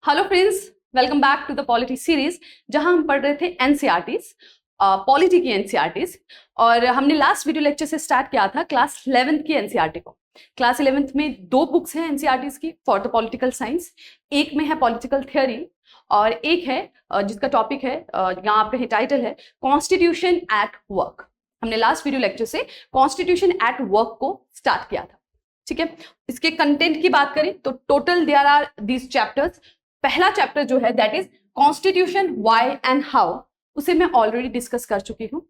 Hello friends, welcome back to the polity series जहां हम पढ़ रहे थे एनसीईआरटीज, पॉलिटी की एनसीईआरटीज। और हमने लास्ट वीडियो लेक्चर से स्टार्ट किया था क्लास 11th की एनसीईआरटी को। क्लास 11th में दो बुक्स हैं एनसीईआरटीज की फॉर द पॉलिटिकल साइंस। एक में है पॉलिटिकल थ्योरी और एक है जिसका टॉपिक है यहाँ पे टाइटल है कॉन्स्टिट्यूशन एट वर्क। हमने लास्ट वीडियो लेक्चर से कॉन्स्टिट्यूशन एट वर्क को स्टार्ट किया था। ठीक है, इसके कंटेंट की बात करें तो total there are these chapters. पहला चैप्टर जो है that is constitution why and how, उसे मैं ऑलरेडी डिस्कस कर चुकी हूँ।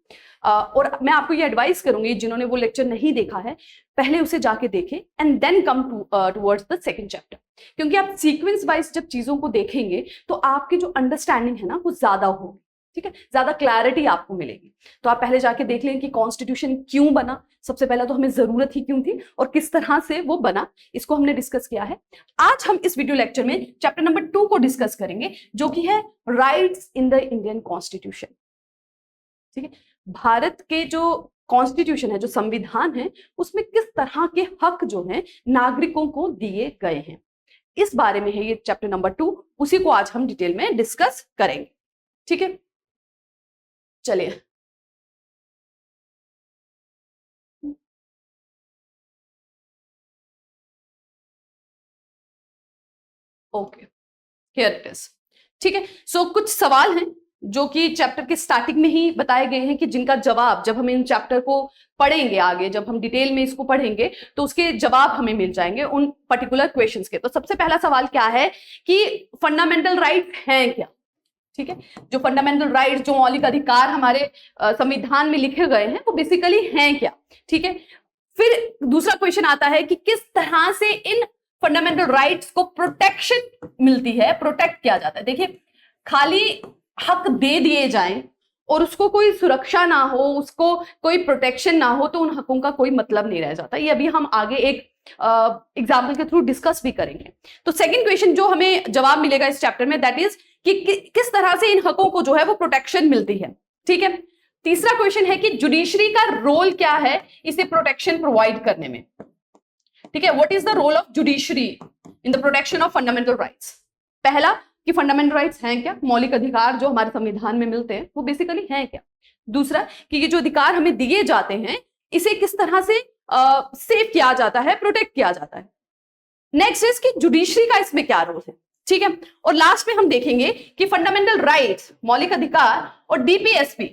और मैं आपको ये एडवाइस करूंगी जिन्होंने वो लेक्चर नहीं देखा है पहले उसे जाके देखें and then come towards the second chapter, क्योंकि आप सीक्वेंस वाइज जब चीजों को देखेंगे तो आपकी जो अंडरस्टैंडिंग है ना वो ज्यादा होगी। ठीक है, ज्यादा क्लैरिटी आपको मिलेगी। तो आप पहले जाके देख लें कि कॉन्स्टिट्यूशन क्यों बना, सबसे पहला तो हमें जरूरत ही क्यों थी और किस तरह से वो बना, इसको हमने डिस्कस किया है। आज हम इस वीडियो लेक्चर में चैप्टर नंबर 2 को डिस्कस करेंगे जो कि है rights in the Indian constitution. ठीक है, भारत के जो कॉन्स्टिट्यूशन है, जो संविधान है, उसमें किस तरह के हक जो हैं नागरिकों को दिए गए हैं, इस बारे में है ये चैप्टर नंबर 2। उसी को आज हम डिटेल में डिस्कस करेंगे। ठीक है, चलिए ओके, हियर इट इज। ठीक है, सो कुछ सवाल हैं जो कि चैप्टर के स्टार्टिंग में ही बताए गए हैं कि जिनका जवाब जब हम इन चैप्टर को पढ़ेंगे, आगे जब हम डिटेल में इसको पढ़ेंगे तो उसके जवाब हमें मिल जाएंगे उन पर्टिकुलर क्वेश्चंस के। तो सबसे पहला सवाल क्या है कि फंडामेंटल राइट हैं क्या। ठीक है, जो फंडामेंटल राइट, जो मौलिक अधिकार हमारे संविधान में लिखे गए हैं वो बेसिकली हैं क्या। ठीक है, फिर दूसरा क्वेश्चन आता है कि किस तरह से इन फंडामेंटल राइट्स को प्रोटेक्शन मिलती है, प्रोटेक्ट किया जाता है। देखिए, खाली हक दे दिए जाएं और उसको कोई सुरक्षा ना हो, उसको कोई प्रोटेक्शन ना हो, तो उन हकों का कोई मतलब नहीं रह जाता। ये अभी हम आगे एक एग्जाम्पल के थ्रू डिस्कस भी करेंगे। तो सेकंड क्वेश्चन जो हमें जवाब मिलेगा इस चैप्टर में दैट इज कि किस तरह से इन हकों को जो है वो प्रोटेक्शन मिलती है। ठीक है, तीसरा क्वेश्चन है कि जुडिशरी का रोल क्या है इसे प्रोटेक्शन प्रोवाइड करने में। ठीक है, what is the role of judiciary in the protection of fundamental rights. पहला कि फंडामेंटल राइट्स हैं क्या, मौलिक अधिकार जो हमारे संविधान में मिलते हैं वो बेसिकली हैं क्या। दूसरा कि ये जो अधिकार हमें दिए जाते हैं इसे किस तरह से सेव किया जाता है, प्रोटेक्ट किया जाता है। नेक्स्ट इज कि जुडिशरी का इसमें क्या रोल है। ठीक है, और लास्ट में हम देखेंगे कि फंडामेंटल राइट्स, मौलिक अधिकार और डीपीएसपी,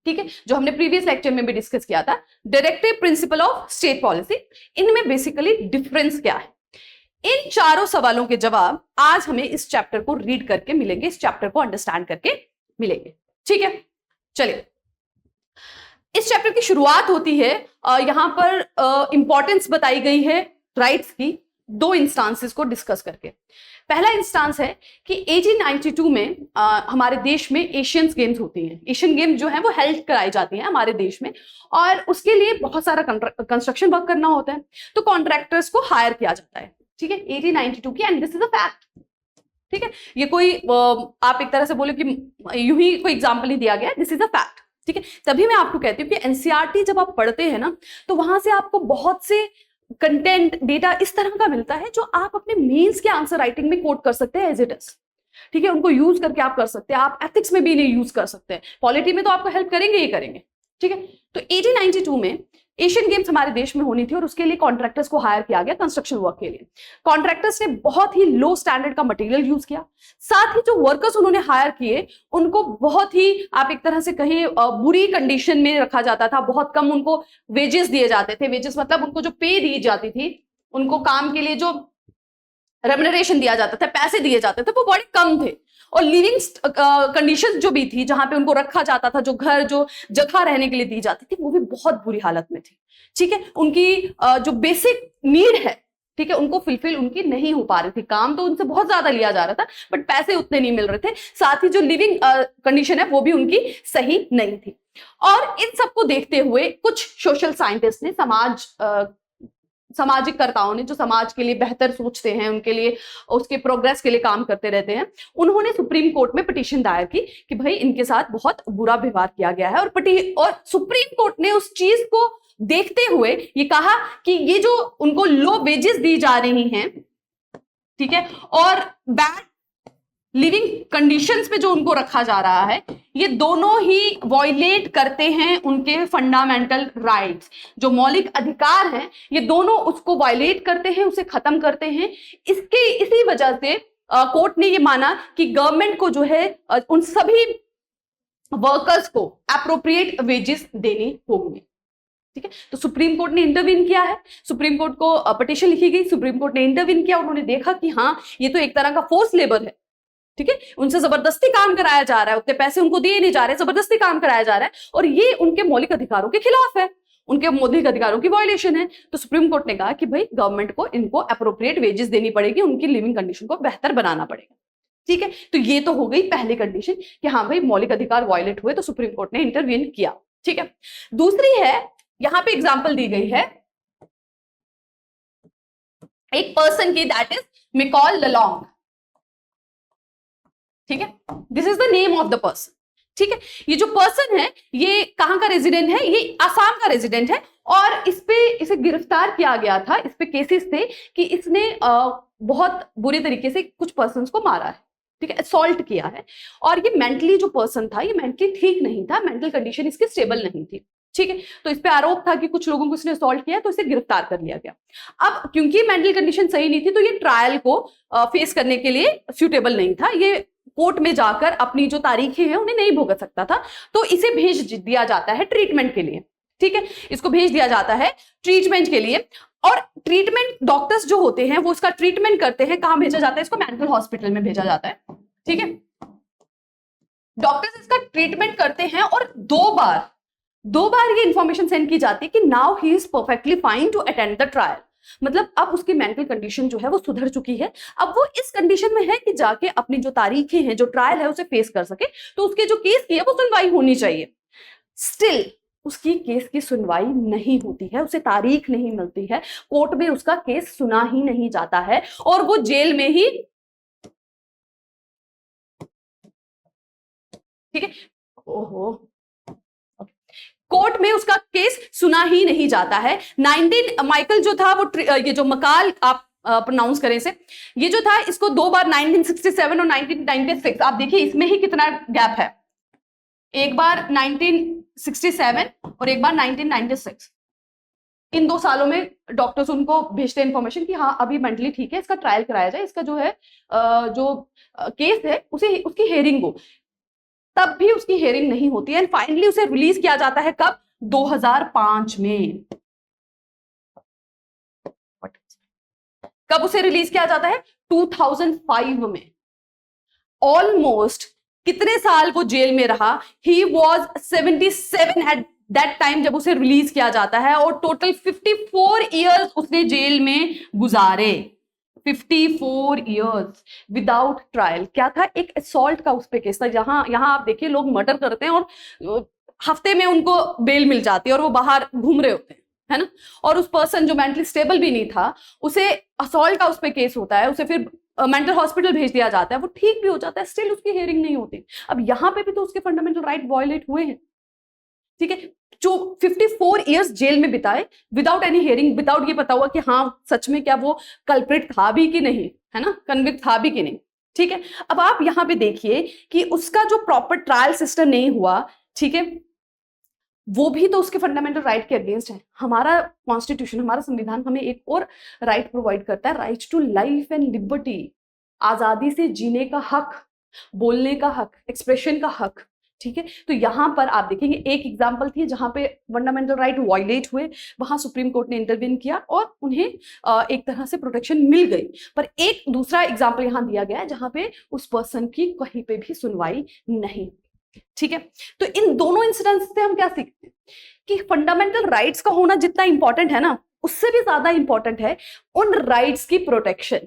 ठीक है, जो हमने प्रीवियस लेक्चर में भी डिस्कस किया था, directive principle of state policy, इनमें बेसिकली डिफरेंस क्या है। इन चारों सवालों के जवाब आज हमें इस चैप्टर को रीड करके मिलेंगे, इस चैप्टर को अंडरस्टैंड करके मिलेंगे। ठीक है, चलिए इस चैप्टर की शुरुआत होती है, यहां पर इंपॉर्टेंस बताई गई है राइट्स की दो इंस्टांसेस को डिस्कस करके। पहला इंस्टांस है कि 1892 में हमारे देश में एशियन गेम्स होती हैं। एशियन गेम्स जो है वो हेल्ड कराई जाती हैं हमारे देश में और उसके लिए बहुत सारा कंस्ट्रक्शन वर्क करना होता है, तो कॉन्ट्रैक्टर्स को हायर किया जाता है। ठीक है, 1892 की, and this is a fact. ठीक है, ये कोई आप एक तरह से बोले कि यूं ही कोई एग्जाम्पल नहीं दिया गया, दिस इज अ फैक्ट। ठीक है, तभी मैं आपको कहती हूँ कि एनसीईआरटी जब आप पढ़ते हैं ना तो वहां से आपको बहुत से कंटेंट डेटा इस तरह का मिलता है जो आप अपने मेंस के आंसर राइटिंग में कोट कर सकते हैं एज इट इज। ठीक है, उनको यूज करके आप कर सकते हैं, आप एथिक्स में भी इन्हें यूज कर सकते हैं, पॉलिटी में तो आपको हेल्प करेंगे ही करेंगे। ठीक है, तो 1892 में एशियन गेम्स हमारे देश में होनी थी और उसके लिए कॉन्ट्रैक्टर्स को हायर किया गया कंस्ट्रक्शन वर्क के लिए। कॉन्ट्रैक्टर्स ने बहुत ही लो स्टैंडर्ड का मटेरियल यूज किया, साथ ही जो वर्कर्स उन्होंने हायर किए उनको बहुत ही, आप एक तरह से कहें, बुरी कंडीशन में रखा जाता था। बहुत कम उनको वेजेस दिए जाते थे। वेजेस मतलब उनको जो पे दी जाती थी, उनको काम के लिए जो रेम्युनरेशन दिया जाता था, पैसे दिए जाते थे, वो बड़े कम थे। और लिविंग कंडीशन जो भी थी, जहां पे उनको रखा जाता था, जो घर, जो जगह रहने के लिए दी जाती थी, वो भी बहुत बुरी हालत में थी। ठीक है, उनकी जो बेसिक नीड है, ठीक है, उनको फुलफिल उनकी नहीं हो पा रही थी। काम तो उनसे बहुत ज्यादा लिया जा रहा था बट पैसे उतने नहीं मिल रहे थे, साथ ही जो लिविंग कंडीशन है वो भी उनकी सही नहीं थी। और इन सबको देखते हुए कुछ सोशल साइंटिस्ट ने, सामाजिक कर्ताओं ने, जो समाज के लिए बेहतर सोचते हैं, उनके लिए, उसके प्रोग्रेस के लिए काम करते रहते हैं, उन्होंने सुप्रीम कोर्ट में पिटीशन दायर की कि भाई इनके साथ बहुत बुरा व्यवहार किया गया है। और सुप्रीम कोर्ट ने उस चीज को देखते हुए ये कहा कि ये जो उनको लो वेजेस दी जा रही हैं ठीक है, और बैड लिविंग कंडीशंस पे जो उनको रखा जा रहा है, ये दोनों ही वॉयलेट करते हैं उनके फंडामेंटल राइट्स, जो मौलिक अधिकार हैं, ये दोनों उसको वॉयलेट करते हैं, उसे खत्म करते हैं। इसी वजह से कोर्ट ने ये माना कि गवर्नमेंट को जो है उन सभी वर्कर्स को एप्रोप्रिएट वेजेस देनी होंगी। ठीक है, तो सुप्रीम कोर्ट ने इंटरवीन किया है, सुप्रीम कोर्ट को पिटीशन लिखी गई, सुप्रीम कोर्ट ने इंटरवीन किया, उन्होंने देखा कि हाँ ये तो एक तरह का फोर्स लेबर है, ठीक है, उनसे जबरदस्ती काम कराया जा रहा है, उतने पैसे उनको दिए नहीं जा रहे, जबरदस्ती काम कराया जा रहा है, और ये उनके मौलिक अधिकारों के खिलाफ है, उनके मौलिक अधिकारों की वायलेशन है। तो सुप्रीम कोर्ट ने कहा कि भाई गवर्नमेंट को इनको एप्रोप्रिएट वेजेस देनी पड़ेगी, उनकी लिविंग कंडीशन को बेहतर बनाना पड़ेगा। ठीक है, तो ये तो हो गई पहली कंडीशन कि हाँ भाई मौलिक अधिकार वायलेट हुए तो सुप्रीम कोर्ट ने इंटरवीन किया। ठीक है, दूसरी है, यहां पे एग्जांपल दी गई है एक पर्सन की, दैट इज मिकॉल ललोंग। ठीक है, this is the name of the person. ठीक है, ये जो पर्सन है ये कहां का रेजिडेंट है, ये आसाम का रेजिडेंट है, और इसे गिरफ्तार किया गया था, इस पे केसेस थे कि इसने बहुत बुरे तरीके से कुछ पर्सन्स को मारा है, ठीक है, असॉल्ट किया है, और ये मेंटली जो पर्सन था ये मेंटली ठीक नहीं था, मेंटल कंडीशन इसकी स्टेबल नहीं थी। ठीक है, तो इस पे आरोप था कि कुछ लोगों को इसने असॉल्ट किया, तो इसे गिरफ्तार कर लिया गया। अब क्योंकि मेंटल कंडीशन सही नहीं थी तो ये ट्रायल को फेस करने के लिए सूटेबल नहीं था, ये कोर्ट में जाकर अपनी जो तारीखें हैं उन्हें नहीं भुगत सकता था, तो इसे भेज दिया जाता है ट्रीटमेंट के लिए। ठीक है, इसको भेज दिया जाता है ट्रीटमेंट के लिए, और ट्रीटमेंट डॉक्टर्स जो होते हैं वो इसका ट्रीटमेंट करते हैं। कहां भेजा जाता है इसको? मेंटल हॉस्पिटल में भेजा जाता है। ठीक है, डॉक्टर्स इसका ट्रीटमेंट करते हैं, और दो बार ये इंफॉर्मेशन सेंड की जाती है कि now he is perfectly fine to attend the trial. मतलब अब उसकी मेंटल कंडीशन जो है वो सुधर चुकी है, अब वो इस कंडीशन में है कि जाके अपनी जो तारीखें हैं, जो ट्रायल है, उसे फेस कर सके, तो उसके जो केस की है वो सुनवाई होनी चाहिए। स्टिल उसकी केस की सुनवाई नहीं होती है, उसे तारीख नहीं मिलती है, कोर्ट में उसका केस सुना ही नहीं जाता है, और वो जेल में ही, ठीक है, ओहो, कोर्ट में उसका केस सुना ही नहीं जाता है। माइकल जो था वो ये जो मकाल आप प्रोनाउंस करें से, ये जो था इसको 2 बार 1967 और 1996, आप देखिए इसमें ही कितना गैप है, एक बार 1967 और एक बार 1996। इन 2 सालों में डॉक्टर्स उनको भेजते हैं इंफॉर्मेशन कि हाँ अभी मेंटली ठीक है, इसका ट्रायल कराया जाए, इसका जो है जो केस है उसकी हेयरिंग हो, तब भी उसकी हेयरिंग नहीं होती है। एंड फाइनली उसे रिलीज किया जाता है कब? 2005 में। कब उसे रिलीज किया जाता है? 2005 में। ऑलमोस्ट कितने साल वो जेल में रहा? He was 77 at that time जब उसे रिलीज किया जाता है, और टोटल 54 ईयर्स उसने जेल में गुजारे। 54 ईयर्स विदाउट ट्रायल। क्या था? एक असॉल्ट का उस पे केस था। यहां आप देखिए लोग मर्डर करते हैं और हफ्ते में उनको बेल मिल जाती है और वो बाहर घूम रहे होते हैं, है ना, और उस पर्सन जो मेंटली स्टेबल भी नहीं था, उसे असॉल्ट का उस पे केस होता है, उसे फिर मेंटल हॉस्पिटल भेज दिया जाता है, वो ठीक भी हो जाता है, स्टिल उसकी हियरिंग नहीं होती। अब यहां पे भी तो उसके फंडामेंटल राइट वायलेट हुए हैं। ठीक है, जो 54 इयर्स जेल में बिताए विदाउट एनी हियरिंग, विदाउट ये पता हुआ कि हाँ सच में क्या वो कल्प्रिट था भी कि नहीं, है ना, कन्विक्ट था भी कि नहीं। ठीक है, अब आप यहां पे देखिए कि उसका जो प्रॉपर ट्रायल सिस्टम नहीं हुआ, ठीक है, वो भी तो उसके फंडामेंटल राइट के अगेंस्ट है। हमारा कॉन्स्टिट्यूशन, हमारा संविधान हमें एक और राइट प्रोवाइड करता है, right to life and liberty, आजादी से जीने का हक, बोलने का हक, एक्सप्रेशन का हक। ठीक है, तो यहां पर आप देखेंगे एक एग्जांपल थी जहां पे फंडामेंटल राइट वायलेट हुए, वहां सुप्रीम कोर्ट ने इंटरवीन किया और उन्हें एक तरह से प्रोटेक्शन मिल गई। पर एक दूसरा एग्जांपल यहां दिया गया है जहां पे उस पर्सन की कहीं पे भी सुनवाई नहीं। ठीक है, तो इन दोनों इंसिडेंट्स से हम क्या सीखते हैं कि फंडामेंटल राइट्स का होना जितना इंपॉर्टेंट है ना, उससे भी ज्यादा इंपॉर्टेंट है उन राइट्स की प्रोटेक्शन।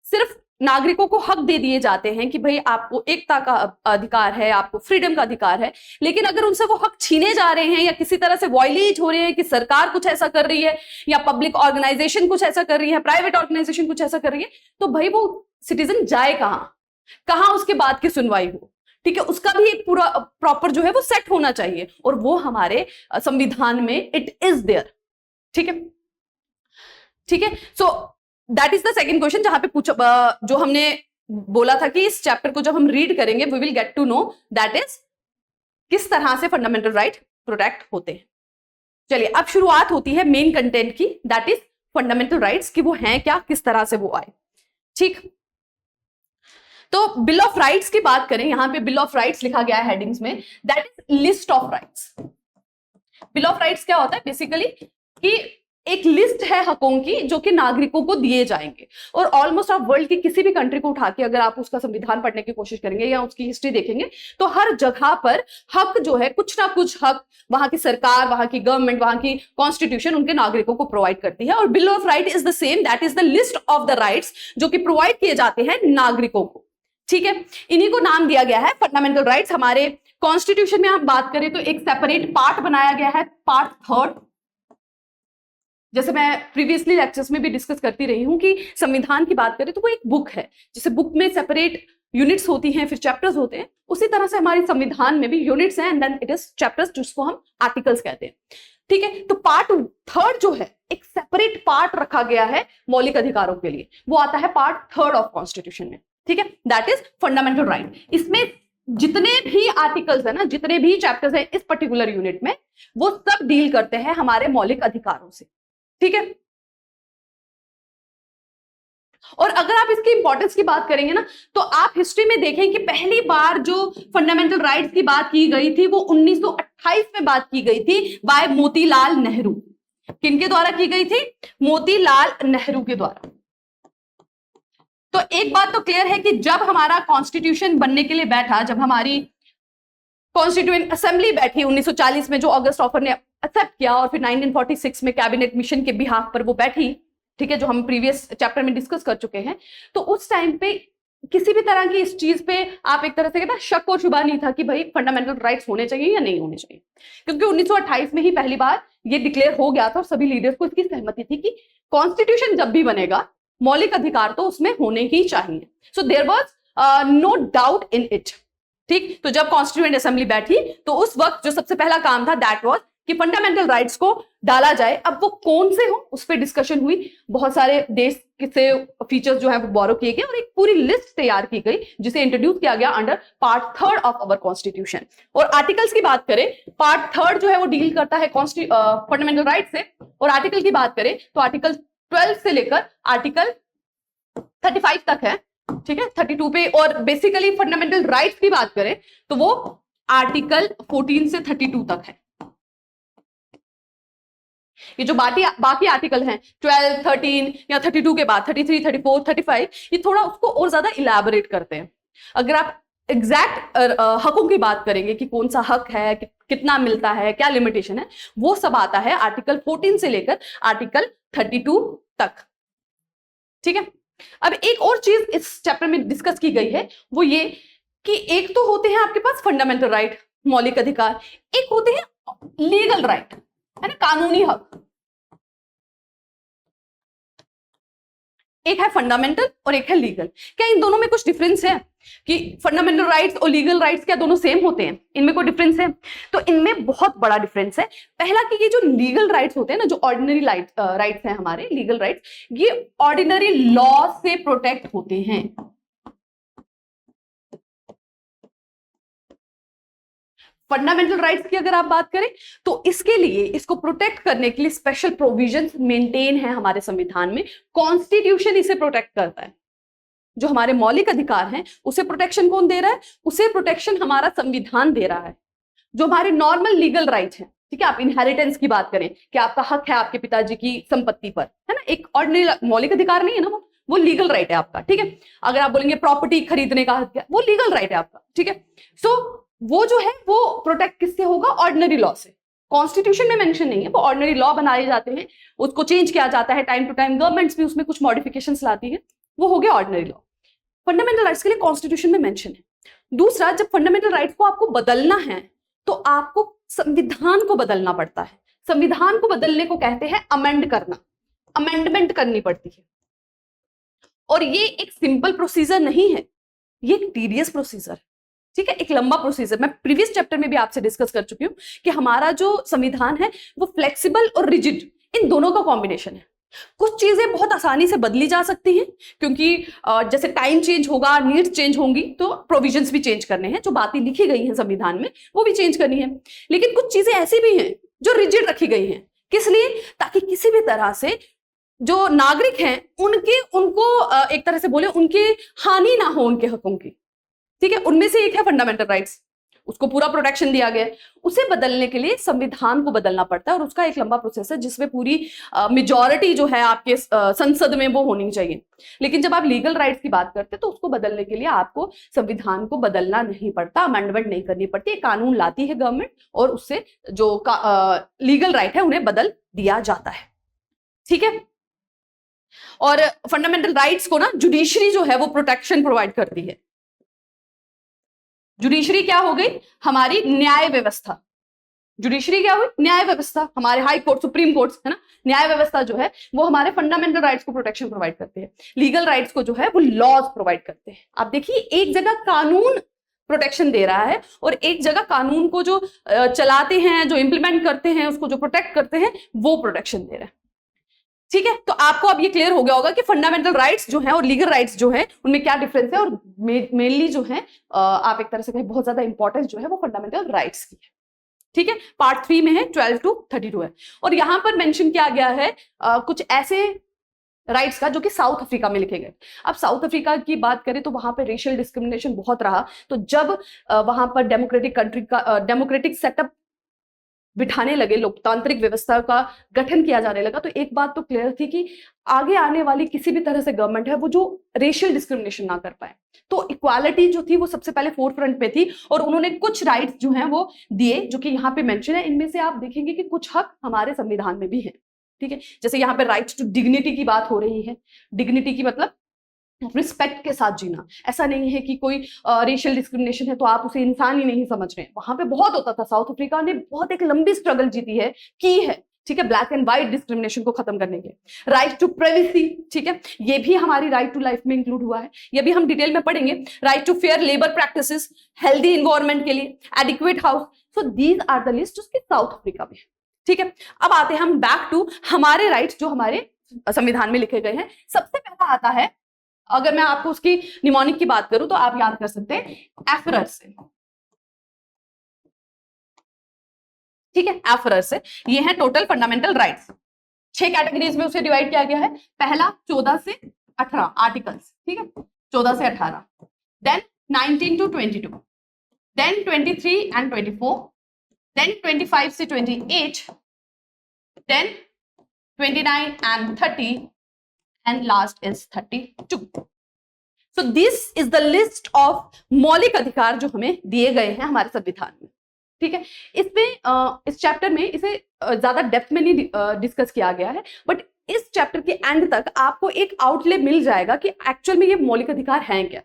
सिर्फ नागरिकों को हक दे दिए जाते हैं कि भाई आपको एकता का अधिकार है, आपको फ्रीडम का अधिकार है, लेकिन अगर उनसे वो हक छीने जा रहे हैं या किसी तरह से वायलेट हो रहे हैं कि सरकार कुछ ऐसा कर रही है या पब्लिक ऑर्गेनाइजेशन कुछ ऐसा कर रही है, प्राइवेट ऑर्गेनाइजेशन कुछ ऐसा कर रही है, तो भाई वो सिटीजन जाए कहां उसके बाद की सुनवाई हो। ठीक है, उसका भी एक पूरा प्रॉपर जो है वो सेट होना चाहिए, और वो हमारे संविधान में इट इज देयर। ठीक है, ठीक है, so that is the second question जहां पे पूछा, जो हमने बोला था कि इस चैप्टर को जब हम रीड करेंगे we will get to know that is किस तरह से फंडामेंटल राइट प्रोटेक्ट होते हैं। चलिए अब शुरुआत होती है मेन कंटेंट की, दैट इज फंडामेंटल राइट्स कि वो हैं क्या, किस तरह से वो आए। ठीक, तो बिल ऑफ राइट्स की बात करें, यहां पे बिल ऑफ राइट्स लिखा गया है हेडिंग्स में, that is list of rights. Bill of rights क्या होता है बेसिकली कि एक लिस्ट है हकों की जो कि नागरिकों को दिए जाएंगे। और ऑलमोस्ट आप वर्ल्ड की किसी भी कंट्री को उठा के अगर आप उसका संविधान पढ़ने की कोशिश करेंगे या उसकी हिस्ट्री देखेंगे तो हर जगह पर हक जो है, कुछ ना कुछ हक वहां की सरकार, वहां की गवर्नमेंट, वहां की कॉन्स्टिट्यूशन उनके नागरिकों को प्रोवाइड करती है। और bill of right is the same, that is the list of the rights जो कि प्रोवाइड किए जाते हैं नागरिकों को। ठीक है, इन्हीं को नाम दिया गया है फंडामेंटल राइट्स। हमारे कॉन्स्टिट्यूशन में हम बात करें तो एक सेपरेट पार्ट बनाया गया है, पार्ट 3। जैसे मैं प्रीवियसली लेक्चर्स में भी डिस्कस करती रही हूं कि संविधान की बात करें तो वो एक बुक है, जैसे बुक में सेपरेट यूनिट्स होती हैं, फिर चैप्टर्स होते हैं, उसी तरह से हमारे संविधान में भी यूनिट्स हैं and then it is chapters, जिसको हम आर्टिकल्स कहते हैं। ठीक है, तो पार्ट 3 जो है एक सेपरेट पार्ट रखा गया है मौलिक अधिकारों के लिए, वो आता है पार्ट 3 ऑफ कॉन्स्टिट्यूशन में। ठीक है, दैट इज फंडामेंटल राइट। इसमें जितने भी आर्टिकल्स है ना, जितने भी चैप्टर्स हैं इस पर्टिकुलर यूनिट में, वो सब डील करते हैं हमारे मौलिक अधिकारों से। ठीक है, और अगर आप इसकी इंपॉर्टेंस की बात करेंगे ना तो आप हिस्ट्री में देखें कि पहली बार जो फंडामेंटल राइट्स की बात की गई थी वो 1928 में बात की गई थी बाय मोतीलाल नेहरू। किनके द्वारा की गई थी? मोतीलाल नेहरू के द्वारा। तो एक बात तो क्लियर है कि जब हमारा कॉन्स्टिट्यूशन बनने के लिए बैठा, जब हमारी कॉन्स्टिट्यूएंट असेंबली बैठी 1940 में, जो ऑगस्ट ऑफर ने एक्सेप्ट किया, और फिर 1946 में कैबिनेट मिशन के बिहाफ पर वो बैठी, ठीक है, जो हम प्रीवियस चैप्टर में डिस्कस कर चुके हैं, तो उस टाइम पे किसी भी तरह की इस चीज पे आप एक तरह से कहते हैं शक और शुबा नहीं था कि भाई फंडामेंटल राइट्स होने चाहिए या नहीं होने चाहिए, क्योंकि 1928 में ही पहली बार ये डिक्लेयर हो गया था और सभी लीडर्स को इसकी सहमति थी कि कॉन्स्टिट्यूशन जब भी बनेगा मौलिक अधिकार तो उसमें होने ही चाहिए। So there was no doubt in it. ठीक, तो जब कॉन्स्टिट्यूएंट असेंबली बैठी तो उस वक्त जो सबसे पहला काम था दैट वाज कि फंडामेंटल राइट्स को डाला जाए। अब वो कौन से हो उस पर डिस्कशन हुई, बहुत सारे देश से फीचर्स जो है वो बोरो किए गए और एक पूरी लिस्ट तैयार की गई जिसे इंट्रोड्यूस किया गया under part 3 of our constitution. और आर्टिकल्स की बात करें, पार्ट 3 जो है वो डील करता है फंडामेंटल राइट से, और आर्टिकल की बात करें तो आर्टिकल 12 से लेकर आर्टिकल 35 तक है। ठीक है, 32 पे, और बेसिकली फंडामेंटल राइट्स की बात करें तो वो आर्टिकल 14 से 32 तक है। ये जो बाकी आर्टिकल हैं 12, 13 या 32 के बाद 33, 34, 35, ये थोड़ा उसको और ज्यादा इलैबोरेट करते हैं। अगर आप एग्जैक्ट हकों की बात करेंगे कि कौन सा हक है, कितना मिलता है, क्या लिमिटेशन है, वो सब आता है आर्टिकल 14 से लेकर आर्टिकल 32 तक। ठीक है, अब एक और चीज इस चैप्टर में डिस्कस की गई है, वो ये कि एक तो होते हैं आपके पास फंडामेंटल राइट, मौलिक अधिकार, एक होते हैं लीगल राइट, है ना, कानूनी हक। एक है फंडामेंटल और एक है लीगल। क्या इन दोनों में कुछ डिफरेंस है कि फंडामेंटल राइट्स और लीगल राइट्स क्या दोनों सेम होते हैं? इनमें कोई डिफरेंस है? तो इनमें बहुत बड़ा डिफरेंस है। पहला कि ये जो लीगल राइट्स होते हैं ना, जो ऑर्डिनरी राइट्स हैं हमारे लीगल राइट्स, ये ऑर्डिनरी लॉ से प्रोटेक्ट होते हैं। फंडामेंटल राइट्स की अगर आप बात करें तो इसके लिए, इसको प्रोटेक्ट करने के लिए स्पेशल प्रोविजंस मेंटेन है हमारे संविधान में। कॉन्स्टिट्यूशन इसे प्रोटेक्ट करता है। जो हमारे मौलिक अधिकार हैं उसे प्रोटेक्शन कौन दे रहा है? उसे प्रोटेक्शन हमारा संविधान दे रहा है। जो हमारे नॉर्मल लीगल राइट हैं, ठीक है, आप इनहेरिटेंस की बात करें कि आपका हक है आपके पिताजी की संपत्ति पर, है ना, एक ऑर्डिनरी मौलिक अधिकार नहीं है ना, वो लीगल राइट है आपका। ठीक है, अगर आप बोलेंगे प्रॉपर्टी खरीदने का हक है, वो लीगल राइट है आपका। ठीक है, सो वो जो है वो प्रोटेक्ट किससे होगा? ऑर्डिनरी लॉ से। कॉन्स्टिट्यूशन में मेंशन नहीं है, वो ऑर्डिनरी लॉ बनाए जाते हैं, उसको चेंज किया जाता है टाइम टू टाइम, गवर्नमेंट्स भी उसमें कुछ मॉडिफिकेशंस लाती है, वो हो गया ऑर्डिनरी लॉ। फंडामेंटल राइट्स के लिए कॉन्स्टिट्यूशन में मेंशन है। दूसरा, जब फंडामेंटल राइट्स को आपको बदलना है तो आपको संविधान को बदलना पड़ता है। संविधान को बदलने को कहते हैं अमेंड करना, अमेंडमेंट करनी पड़ती है। और ये एक सिंपल प्रोसीजर नहीं है, ये एक टीडियस प्रोसीजर है। ठीक है, एक लंबा प्रोसीजर। मैं प्रीवियस चैप्टर में भी आपसे डिस्कस कर चुकी हूं कि हमारा जो संविधान है वो फ्लेक्सिबल और रिजिड, इन दोनों का कॉम्बिनेशन है। कुछ चीजें बहुत आसानी से बदली जा सकती हैं, क्योंकि जैसे टाइम चेंज होगा, नीड्स चेंज होंगी, तो प्रोविजंस भी चेंज करने हैं, जो बातें लिखी गई हैं संविधान में वो भी चेंज करनी है। लेकिन कुछ चीजें ऐसी भी हैं जो रिजिड रखी गई हैं। किस लिए? ताकि किसी भी तरह से जो नागरिक हैं उनको एक तरह से बोले उनकी हानि ना हो उनके हकों की। ठीक है, उनमें से एक है फंडामेंटल राइट्स, उसको पूरा प्रोटेक्शन दिया गया है। उसे बदलने के लिए संविधान को बदलना पड़ता है और उसका एक लंबा प्रोसेस है जिसमें पूरी मेजॉरिटी जो है आपके संसद में वो होनी चाहिए। लेकिन जब आप लीगल राइट्स की बात करते हैं तो उसको बदलने के लिए आपको संविधान को बदलना नहीं पड़ता, अमेंडमेंट नहीं करनी पड़ती, एक कानून लाती है गवर्नमेंट और उससे जो लीगल राइट है उन्हें बदल दिया जाता है। ठीक है, और फंडामेंटल राइट्स को ना जुडिशरी जो है वो प्रोटेक्शन प्रोवाइड करती है। जुडिशरी क्या हो गई? हमारी न्याय व्यवस्था। जुडिशरी क्या हुई? न्याय व्यवस्था। हमारे हाई कोर्ट, सुप्रीम कोर्ट है ना, न्याय व्यवस्था जो है वो हमारे फंडामेंटल राइट्स को प्रोटेक्शन प्रोवाइड करते हैं। लीगल राइट्स को जो है वो लॉज प्रोवाइड करते हैं। आप देखिए, एक जगह कानून प्रोटेक्शन दे रहा है और एक जगह कानून को जो चलाते हैं, जो इंप्लीमेंट करते हैं, उसको जो प्रोटेक्ट करते हैं, वो प्रोटेक्शन दे रहा है। ठीक है, तो आपको अब ये क्लियर हो गया होगा कि फंडामेंटल राइट्स जो हैं और लीगल राइट्स जो हैं उनमें क्या डिफरेंस है, और मेनली जो है आप एक तरह से कहें बहुत ज्यादा इंपॉर्टेंस जो है वो फंडामेंटल राइट्स की है। ठीक है, पार्ट 3 में है, 12 to 32 है। और यहां पर मेंशन किया गया है कुछ ऐसे राइट्स का जो कि साउथ अफ्रीका में लिखे गए। अब साउथ अफ्रीका की बात करें तो वहां पर रेशियल डिस्क्रिमिनेशन बहुत रहा। तो जब वहां पर डेमोक्रेटिक कंट्री का डेमोक्रेटिक सेटअप बिठाने लगे, लोकतांत्रिक व्यवस्था का गठन किया जाने लगा, तो एक बात तो क्लियर थी कि आगे आने वाली किसी भी तरह से गवर्नमेंट है वो जो रेशियल डिस्क्रिमिनेशन ना कर पाए। तो इक्वालिटी जो थी वो सबसे पहले फोर फ्रंट पे थी और उन्होंने कुछ राइट्स जो हैं वो दिए, जो कि यहाँ पे मेंशन है। इनमें से आप देखेंगे कि कुछ हक हमारे संविधान में भी है। ठीक है, जैसे यहाँ पे राइट टू डिग्निटी की बात हो रही है। डिग्निटी की मतलब रिस्पेक्ट के साथ जीना। ऐसा नहीं है कि कोई रेशियल डिस्क्रिमिनेशन है तो आप उसे इंसान ही नहीं समझ रहे हैं। वहां पे बहुत होता था। साउथ अफ्रीका ने बहुत एक लंबी स्ट्रगल जीती है, की है। ठीक है, ब्लैक एंड व्हाइट डिस्क्रिमिनेशन को खत्म करने के। राइट टू प्राइवेसी, ठीक है, ये भी हमारी राइट टू लाइफ में इंक्लूड हुआ है। ये भी हम डिटेल में पढ़ेंगे। Right to fair labour practices, healthy environment के लिए, adequate house. So these are the list जिसकी साउथ अफ्रीका में। ठीक है, अब आते हैं हम बैक टू हमारे राइट्स जो हमारे संविधान में लिखे गए हैं। सबसे पहला आता है, अगर मैं आपको उसकी निमोनिक की बात करूं तो आप याद कर सकते हैं एफरर से। ठीक है, एफरर से। ये है टोटल फंडामेंटल राइट्स। 6 कैटेगरीज में उसे डिवाइड किया गया है। पहला 14 से 18 आर्टिकल्स। ठीक है, 14 से 18, then 19 to 22, then 23 and 24, then 25 से 28, then 29 and 30, and last is 32. So this is the list of मौलिक अधिकार जो हमें दिए गए हैं हमारे संविधान में। ठीक है, इसमें इस चैप्टर में इसे ज्यादा डेप्थ में नहीं डिस्कस किया गया है, बट इस चैप्टर के एंड तक आपको एक आउटले मिल जाएगा कि एक्चुअल में ये मौलिक अधिकार हैं क्या।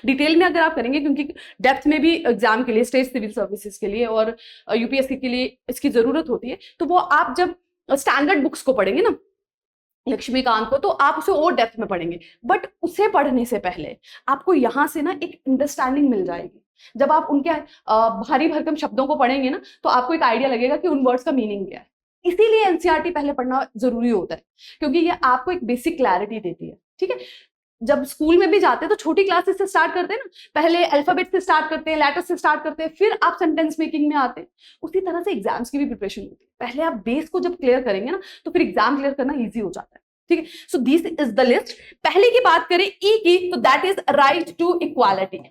डिटेल में अगर आप करेंगे, क्योंकि डेप्थ में भी एग्जाम के लिए, स्टेट सिविल सर्विसेज के लिए और यूपीएससी के लिए इसकी जरूरत होती है, तो वो आप जब स्टैंडर्ड बुक्स को पढ़ेंगे ना, लक्ष्मीकांत को, तो आप उसे और डेप्थ में पढ़ेंगे। बट उसे पढ़ने से पहले आपको यहां से ना एक अंडरस्टैंडिंग मिल जाएगी। जब आप उनके भारी भरकम शब्दों को पढ़ेंगे ना तो आपको एक आइडिया लगेगा कि उन वर्ड्स का मीनिंग क्या है। इसीलिए एनसीईआरटी पहले पढ़ना जरूरी होता है, क्योंकि ये आपको एक बेसिक क्लैरिटी देती है। ठीक है, जब स्कूल में भी जाते हैं तो छोटी क्लासेस से स्टार्ट करते हैं ना, पहले अल्फाबेट से स्टार्ट करते हैं, लेटर से स्टार्ट करते हैं, फिर आप सेंटेंस मेकिंग में आते हैं। उसी तरह से एग्जाम्स की भी प्रिपरेशन होती है। पहले आप बेस को जब क्लियर करेंगे ना तो फिर एग्जाम क्लियर करना इजी हो जाता है। ठीक है, so this is the list. पहले की बात करें ई की, तो that is right to equality.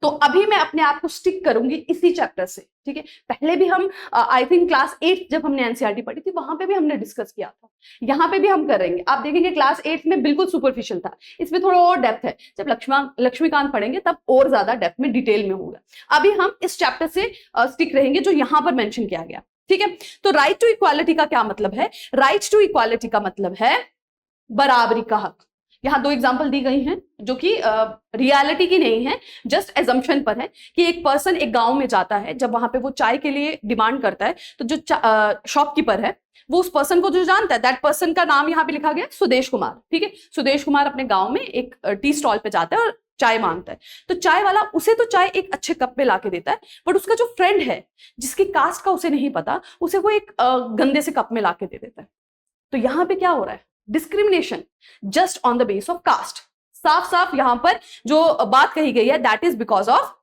तो अभी मैं अपने आप को स्टिक करूंगी इसी चैप्टर से। ठीक है, पहले भी हम आई थिंक क्लास 8 जब हमने एनसीईआरटी पढ़ी थी वहां पे भी हमने डिस्कस किया था, यहां पे भी हम करेंगे। आप देखेंगे क्लास 8 में बिल्कुल सुपरफिशियल था, इसमें थोड़ा और डेप्थ है। जब लक्ष्मीकांत पढ़ेंगे तब और ज्यादा डेप्थ में डिटेल में होगा। अभी हम इस चैप्टर से स्टिक रहेंगे जो यहां पर मेंशन किया गया। ठीक है, तो राइट टू इक्वालिटी का क्या मतलब है? राइट टू इक्वालिटी का मतलब है बराबरी का हक। यहां 2 एग्जांपल दी गई हैं जो कि रियलिटी की नहीं है, जस्ट एजम्पशन पर है कि एक पर्सन एक गांव में जाता है, जब वहां पे वो चाय के लिए डिमांड करता है तो जो शॉपकीपर है वो उस पर्सन को जो जानता है, दैट पर्सन का नाम यहाँ पे लिखा गया सुदेश कुमार। ठीक है, सुदेश कुमार अपने गांव में एक टी स्टॉल पे जाता है और चाय मांगता है, तो चाय वाला उसे तो चाय एक अच्छे कप में लाके देता है, बट उसका जो फ्रेंड है जिसकी कास्ट का उसे नहीं पता, उसे वो एक गंदे से कप में लाके दे देता है। तो यहां पे क्या हो रहा है? Discrimination just on the base of caste. साफ साफ यहां पर जो बात कही गई है, that is because of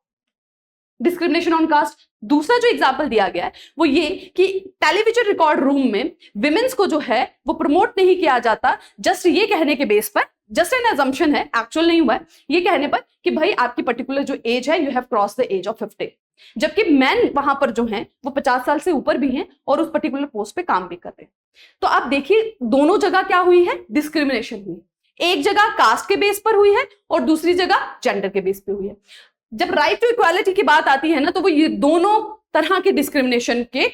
discrimination on caste. दूसरा जो एग्जाम्पल दिया गया है वो ये कि टेलीविजन रिकॉर्ड रूम में विमेन्स को जो है वो प्रमोट नहीं किया जाता, जस्ट ये कहने के बेस पर, जस्ट एन अजम्पशन है, एक्चुअल नहीं हुआ है, ये कहने पर कि भाई आपकी पर्टिकुलर जो एज है, you have cross the age of 50, जबकि मैन वहां पर जो हैं वो 50 साल से ऊपर भी हैं और उस पर्टिकुलर पोस्ट पे काम भी कर रहे हैं। तो आप देखिए दोनों जगह क्या हुई है? डिस्क्रिमिनेशन हुई। एक जगह कास्ट के बेस पर हुई है और दूसरी जगह जेंडर के बेस पे हुई है। जब राइट टू इक्वालिटी की बात आती है ना, तो वो ये दोनों तरह के डिस्क्रिमिनेशन के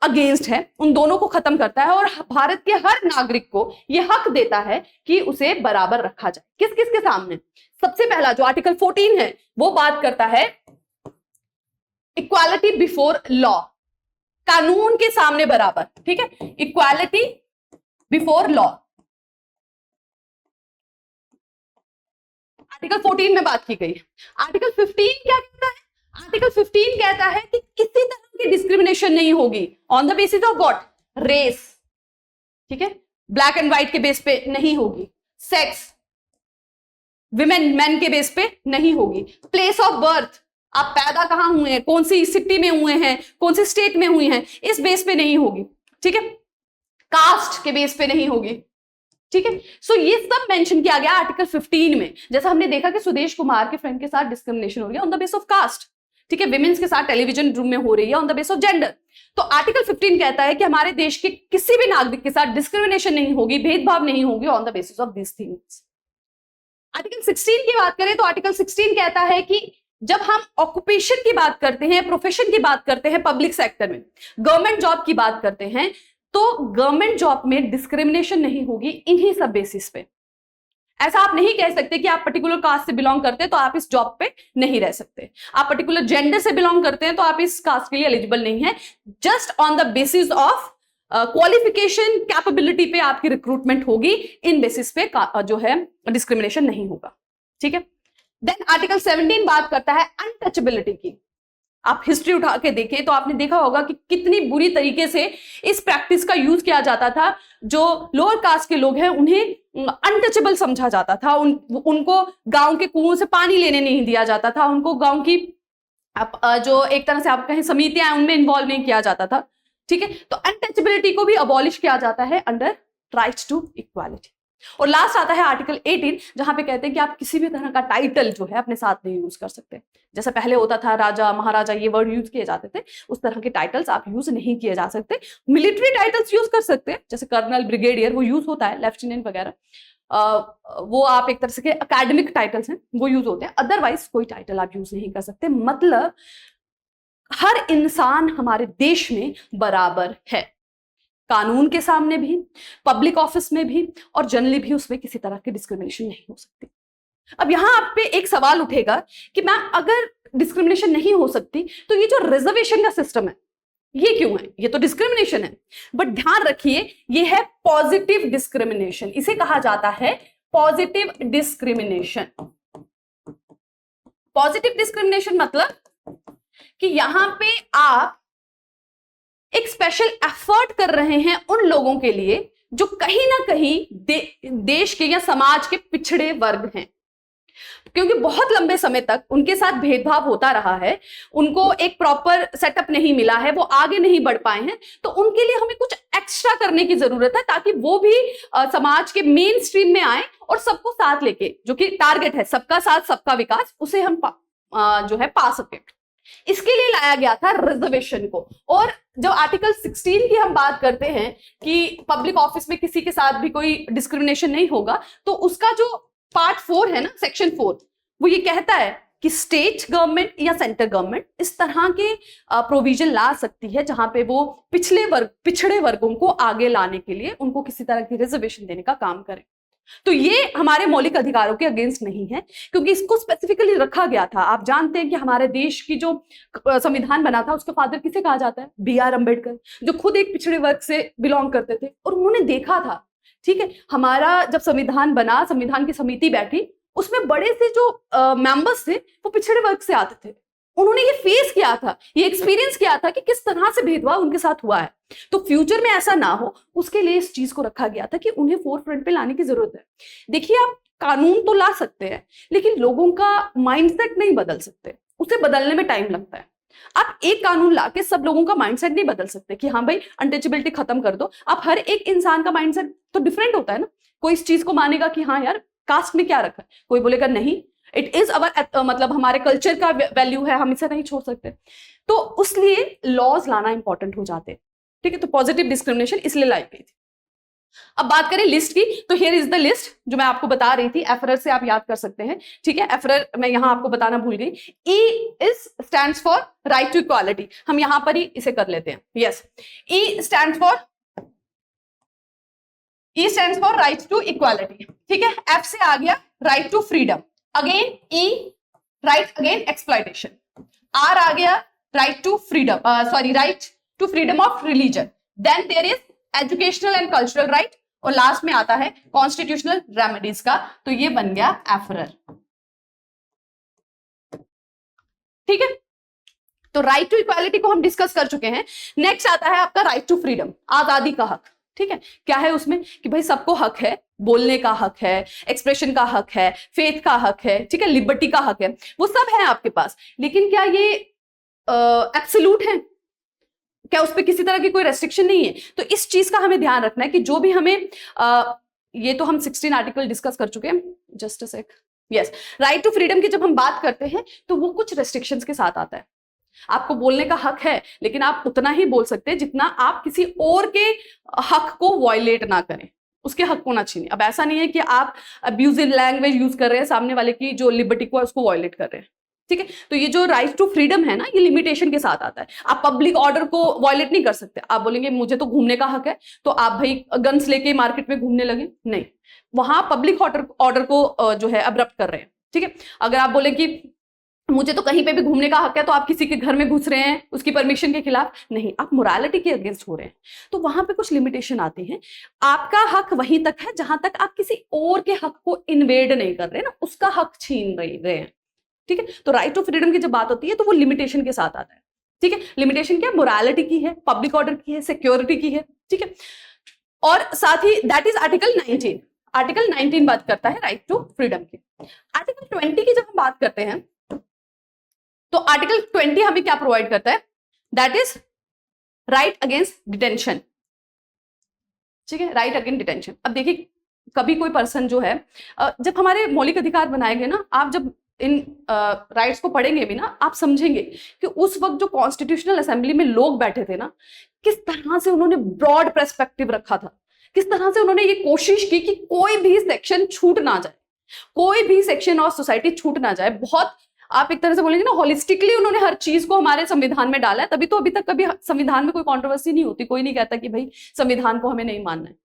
अगेंस्ट है, उन दोनों को खत्म करता है और भारत के हर नागरिक को यह हक देता है कि उसे बराबर रखा जाए। किस किस के सामने? सबसे पहला जो आर्टिकल 14 है वो बात करता है इक्वालिटी बिफोर लॉ, कानून के सामने बराबर, ठीक है, इक्वालिटी बिफोर लॉ। आर्टिकल 14 में बात की गई है। आर्टिकल 15 क्या कहता है? आर्टिकल 15 कहता है कि किसी तरह की डिस्क्रिमिनेशन नहीं होगी on the basis of what? Race, ठीक है, ब्लैक एंड व्हाइट के बेस पे नहीं होगी, सेक्स, विमेन मैन के बेस पे नहीं होगी, प्लेस ऑफ बर्थ, आप पैदा कहां हुए हैं, कौन सी सिटी में हुए हैं, कौन सी स्टेट में हुई हैं, इस बेस पे नहीं होगी, ठीक है, कास्ट के बेस पे नहीं होगी, ठीक है। सो ये सब मेंशन किया गया आर्टिकल 15 में। जैसा हमने देखा कि सुदेश कुमार के फ्रेंड के साथ डिस्क्रिमिनेशन हो रही है on the base of caste, ठीक है, विमेन्स के साथ टेलीविजन रूम में हो रही है on the base of gender. तो आर्टिकल 15 कहता है कि हमारे देश के किसी भी नागरिक के साथ डिस्क्रिमिनेशन नहीं होगी, भेदभाव नहीं होगी on the basis of this things. Article 16 की बात करें तो आर्टिकल 16 कहता है कि जब हम ऑक्यूपेशन की बात करते हैं, प्रोफेशन की बात करते हैं, पब्लिक सेक्टर में गवर्नमेंट जॉब की बात करते हैं, तो गवर्नमेंट जॉब में डिस्क्रिमिनेशन नहीं होगी इन्हीं सब बेसिस पे। ऐसा आप नहीं कह सकते कि आप पर्टिकुलर कास्ट से बिलोंग करते हैं तो आप इस जॉब पे नहीं रह सकते, आप पर्टिकुलर जेंडर से बिलोंग करते हैं तो आप इस कास्ट के लिए एलिजिबल नहीं है। Just on the basis of qualification, capability पे आपकी रिक्रूटमेंट होगी, इन बेसिस पे जो है डिस्क्रिमिनेशन नहीं होगा, ठीक है। देन आर्टिकल 17 बात करता है अनटचेबिलिटी की। आप हिस्ट्री उठा के देखें तो आपने देखा होगा कि कितनी बुरी तरीके से इस प्रैक्टिस का यूज किया जाता था। जो लोअर कास्ट के लोग हैं उन्हें अनटचेबल समझा जाता था, उनको गांव के कुओं से पानी लेने नहीं दिया जाता था, उनको गांव की जो एक तरह से आप कहें समितियां हैं उनमें इन्वॉल्व नहीं किया जाता था, ठीक है। तो अनटचेबिलिटी को भी अबॉलिश किया जाता है अंडर राइट्स टू इक्वालिटी। और लास्ट आता है आर्टिकल 18, जहां पे कहते हैं कि आप किसी भी तरह का टाइटल जो है अपने साथ नहीं यूज कर सकते। जैसे पहले होता था राजा महाराजा ये वर्ड यूज किए जाते थे, उस तरह के टाइटल्स आप यूज नहीं किए जा सकते। मिलिट्री टाइटल्स यूज कर सकते हैं, जैसे कर्नल, ब्रिगेडियर, वो यूज होता है, लेफ्टिनेंट वगैरह, वो आप एक तरह से एकेडमिक टाइटल्स हैं वो यूज होते हैं, अदरवाइज कोई टाइटल आप यूज नहीं कर सकते। मतलब हर इंसान हमारे देश में बराबर है, कानून के सामने भी, पब्लिक ऑफिस में भी, और जनरली भी उसमें किसी तरह की डिस्क्रिमिनेशन नहीं हो सकती। अब यहां आप पे एक सवाल उठेगा कि मैम अगर डिस्क्रिमिनेशन नहीं हो सकती तो ये जो रिजर्वेशन का सिस्टम है ये क्यों है? ये तो डिस्क्रिमिनेशन है, बट ध्यान रखिए ये है पॉजिटिव डिस्क्रिमिनेशन, इसे कहा जाता है पॉजिटिव डिस्क्रिमिनेशन। पॉजिटिव डिस्क्रिमिनेशन मतलब कि यहां पे आप एक स्पेशल एफर्ट कर रहे हैं उन लोगों के लिए जो कहीं ना कहीं देश के या समाज के पिछड़े वर्ग हैं, क्योंकि बहुत लंबे समय तक उनके साथ भेदभाव होता रहा है, उनको एक प्रॉपर सेटअप नहीं मिला है, वो आगे नहीं बढ़ पाए हैं, तो उनके लिए हमें कुछ एक्स्ट्रा करने की जरूरत है ताकि वो भी समाज के मेन स्ट्रीम में आए और सबको साथ लेके, जो कि टारगेट है सबका साथ सबका विकास, उसे हम जो है पा सके। इसके लिए लाया गया था रिजर्वेशन को। और जब आर्टिकल 16 की हम बात करते हैं कि पब्लिक ऑफिस में किसी के साथ भी कोई डिस्क्रिमिनेशन नहीं होगा, तो उसका जो पार्ट 4 है ना, सेक्शन 4, वो ये कहता है कि स्टेट गवर्नमेंट या सेंट्रल गवर्नमेंट इस तरह के प्रोविजन ला सकती है जहां पे वो पिछड़े वर्गों को आगे लाने के लिए उनको किसी तरह की रिजर्वेशन देने का काम करे। तो ये हमारे मौलिक अधिकारों के अगेंस्ट नहीं है, क्योंकि इसको स्पेसिफिकली रखा गया था। आप जानते हैं कि हमारे देश की जो संविधान बना था उसके फादर किसे कहा जाता है? BR अम्बेडकर, जो खुद एक पिछड़े वर्ग से बिलोंग करते थे, और उन्होंने देखा था, ठीक है, हमारा जब संविधान बना, संविधान की समिति बैठी उसमें बड़े से जो मेंबर्स थे वो पिछड़े वर्ग से आते थे। उन्होंने ये फेस किया था, ये एक्सपीरियंस किया था कि किस तरह से भेदभाव उनके साथ हुआ है। तो फ्यूचर में ऐसा ना हो उसके लिए इस चीज को रखा गया था कि उन्हें फोर फ्रंट पे लाने की जरूरत है। देखिए, आप कानून तो ला सकते हैं लेकिन लोगों का माइंडसेट नहीं बदल सकते, उसे बदलने में टाइम लगता है। आप एक कानून लाके सब लोगों का माइंडसेट नहीं बदल सकते कि हाँ भाई अनटचेबिलिटी खत्म कर दो। आप हर एक इंसान का माइंडसेट तो डिफरेंट होता है ना। कोई इस चीज को मानेगा कि हाँ यार कास्ट में क्या रखा है, कोई बोलेगा नहीं इट इज अवर मतलब हमारे कल्चर का वैल्यू है, हम इसे नहीं छोड़ सकते। तो उसलिए लॉज लाना इंपॉर्टेंट हो जाते हैं। ठीक है, तो पॉजिटिव डिस्क्रिमिनेशन इसलिए लाई गई थी। अब बात करें लिस्ट की, तो हियर इज द लिस्ट जो मैं आपको बता रही थी, एफरर से आप याद कर सकते हैं। ठीक है, एफरर मैं यहां आपको बताना भूल गई। E is stands for right to equality, हम यहां पर ही इसे कर लेते हैं। Yes, E stands for right to equality. ठीक है, एफ से आ गया right to freedom, again E right against exploitation, R आ गया right to freedom, right to freedom of religion, then there is educational and cultural right, और last में आता है कॉन्स्टिट्यूशनल रेमेडीज का। तो ये बन गया एफरर। ठीक है, तो राइट टू इक्वालिटी को हम डिस्कस कर चुके हैं। नेक्स्ट आता है आपका राइट टू फ्रीडम, आजादी का हक। ठीक है, क्या है उसमें कि भाई सबको हक है, बोलने का हक है, एक्सप्रेशन का हक है, फेथ का हक है, ठीक है, लिबर्टी का हक है, वो सब है आपके पास। लेकिन क्या ये एब्सोल्यूट है? क्या उस पर किसी तरह की कोई रेस्ट्रिक्शन नहीं है? तो इस चीज का हमें ध्यान रखना है कि जो भी हमें ये तो हम 16 आर्टिकल डिस्कस कर चुके हैं। Just a sec. Yes, right to freedom की जब हम बात करते हैं तो वो कुछ रेस्ट्रिक्शंस के साथ आता है। आपको बोलने का हक है लेकिन आप उतना ही बोल सकते हैं जितना आप किसी और के हक को वायलेट ना करें, उसके हक को ना छीने। अब ऐसा नहीं है कि आप अब्यूजिव लैंग्वेज यूज कर रहे हैं, सामने वाले की जो लिबर्टी को है उसको वायलेट कर रहे हैं। ठीक है, तो ये जो राइट टू फ्रीडम है ना, ये लिमिटेशन के साथ आता है। आप पब्लिक ऑर्डर को वायलेट नहीं कर सकते। आप बोलेंगे मुझे तो घूमने का हक है तो आप भाई गन्स लेके मार्केट में घूमने लगे, नहीं, वहां पब्लिक ऑर्डर को जो है अब्रप्ट कर रहे हैं। ठीक है, अगर आप बोले कि मुझे तो कहीं पे भी घूमने का हक है तो आप किसी के घर में घुस रहे हैं उसकी परमिशन के खिलाफ, नहीं, आप मोरालिटी के अगेंस्ट हो रहे हैं। तो वहां पे कुछ लिमिटेशन आती है। आपका हक वहीं तक है जहां तक आप किसी और के हक को इन्वेड नहीं कर रहे ना, उसका हक छीन रहे हैं। ठीक है, तो राइट टू फ्रीडम की जब बात होती है तो वो लिमिटेशन के साथ आता है। ठीक है, लिमिटेशन क्या, मोरालिटी की है, पब्लिक ऑर्डर की है, सिक्योरिटी की है। ठीक है, और साथ ही दैट इज आर्टिकल 19। आर्टिकल 19 बात करता है राइट टू फ्रीडम की। आर्टिकल 20 की जब हम बात करते हैं तो आर्टिकल 20 हमें क्या प्रोवाइड करता है, that is right against detention. ठीक है, राइट अगेंस्ट डिटेंशन। अब देखिए, कभी कोई पर्सन जो है जब हमारे मौलिक अधिकार बनाए गए ना, आप जब इन राइट्स को पढ़ेंगे भी ना, आप समझेंगे कि उस वक्त जो कॉन्स्टिट्यूशनल असेंबली में लोग बैठे थे ना, किस तरह से उन्होंने ब्रॉड पर्सपेक्टिव रखा था, किस तरह से उन्होंने ये कोशिश की कि कोई भी सेक्शन छूट ना जाए, कोई भी सेक्शन ऑफ सोसाइटी छूट ना जाए। बहुत आप एक तरह से बोलेंगे ना, होलिस्टिकली उन्होंने हर चीज को हमारे संविधान में डाला है। तभी तो अभी तक कभी संविधान में कोई कंट्रोवर्सी नहीं होती, कोई नहीं कहता कि भाई संविधान को हमें नहीं मानना है,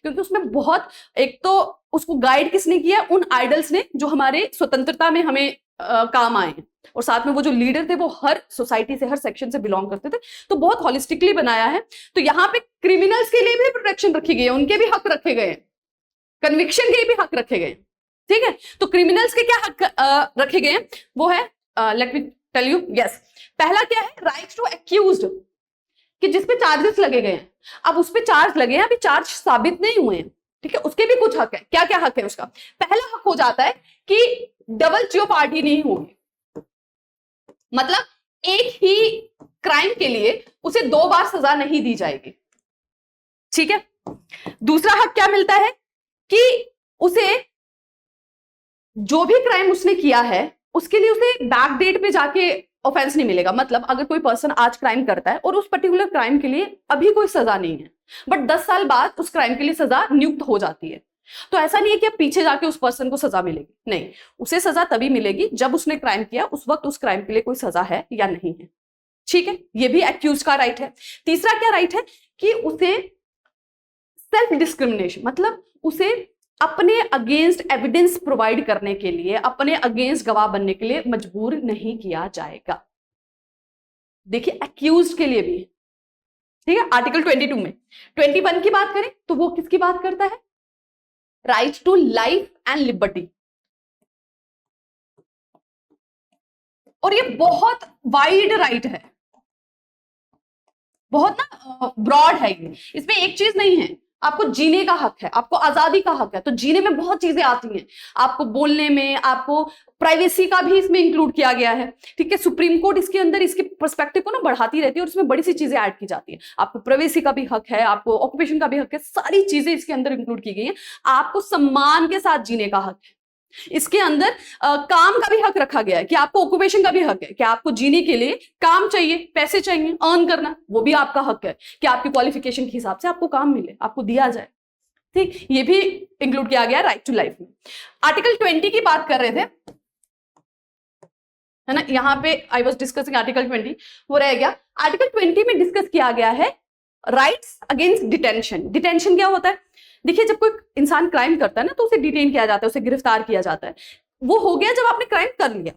क्योंकि उसमें बहुत, एक तो उसको गाइड किसने किया, उन आइडल्स ने जो हमारे स्वतंत्रता में हमें काम आए हैं, और साथ में वो जो लीडर थे वो हर सोसाइटी से, हर सेक्शन से बिलोंग करते थे। तो बहुत होलिस्टिकली बनाया है। तो यहाँ पे क्रिमिनल्स के लिए भी प्रोटेक्शन रखी गई है, उनके भी हक रखे गए हैं, कन्विक्शन के भी हक रखे गए। ठीक है, तो क्रिमिनल्स के क्या हक रखे गए हैं, वो है, let me tell you. Yes, पहला क्या है, राइट टू एक्यूज्ड, कि जिसपे चार्जेस लगे गए हैं, अब उस पे चार्ज लगे हैं, अभी चार्ज साबित नहीं हुए हैं। ठीक है, उसके भी कुछ हक है। क्या क्या हक है उसका? पहला हक हो जाता है कि डबल जेओपार्डी नहीं होगी, मतलब एक ही क्राइम के लिए उसे 2 बार सजा नहीं दी जाएगी। ठीक है, दूसरा हक क्या मिलता है कि उसे जो भी क्राइम उसने किया है उसके लिए उसे बैक डेट पे जाके ऑफेंस नहीं मिलेगा। मतलब अगर कोई पर्सन आज क्राइम करता है और उस पर्टिकुलर क्राइम के लिए अभी कोई सजा नहीं है, बट 10 साल बाद उस क्राइम के लिए सजा नियुक्त हो जाती है, तो ऐसा नहीं है कि अब पीछे जाके उस पर्सन को सजा मिलेगी, नहीं, उसे सजा तभी मिलेगी जब उसने क्राइम किया, उस वक्त उस क्राइम के लिए कोई सजा है या नहीं है। ठीक है, ये भी एक्यूज का राइट है। तीसरा क्या राइट है कि उसे सेल्फ डिस्क्रिमिनेशन, मतलब उसे अपने अगेंस्ट एविडेंस प्रोवाइड करने के लिए, अपने अगेंस्ट गवाह बनने के लिए मजबूर नहीं किया जाएगा। देखिए, एक्यूज के लिए भी। ठीक है, आर्टिकल 22 में 21 की बात करें तो वो किसकी बात करता है, right to life and liberty. और ये बहुत वाइड राइट है, बहुत ना ब्रॉड है ये, इसमें एक चीज नहीं है। आपको जीने का हक है, आपको आजादी का हक है, तो जीने में बहुत चीजें आती हैं, आपको बोलने में, आपको प्राइवेसी का भी इसमें इंक्लूड किया गया है। ठीक है, सुप्रीम कोर्ट इसके अंदर इसके पर्सपेक्टिव को ना बढ़ाती रहती है और इसमें बड़ी सी चीजें ऐड की जाती है। आपको प्राइवेसी का भी हक है, आपको ऑक्यूपेशन का भी हक है, सारी चीजें इसके अंदर इंक्लूड की गई है। आपको सम्मान के साथ जीने का हक है। इसके अंदर काम का भी हक रखा गया है कि आपको ऑक्यूपेशन का भी हक है कि आपको जीने के लिए काम चाहिए, पैसे चाहिए, अर्न करना, वो भी आपका हक है कि आपकी क्वालिफिकेशन के हिसाब से आपको काम मिले, आपको दिया जाए। ठीक, ये भी इंक्लूड किया गया राइट टू लाइफ में। आर्टिकल 20 की बात कर रहे थे, है ना, यहां पे आई वाज डिस्कसिंग आर्टिकल 20, वो रह गया। आर्टिकल 20 में डिस्कस किया गया है राइट्स अगेंस्ट डिटेंशन। डिटेंशन क्या होता है? देखिए, जब कोई इंसान क्राइम करता है ना तो उसे डिटेन किया जाता है, उसे गिरफ्तार किया जाता है। वो हो गया जब आपने क्राइम कर लिया।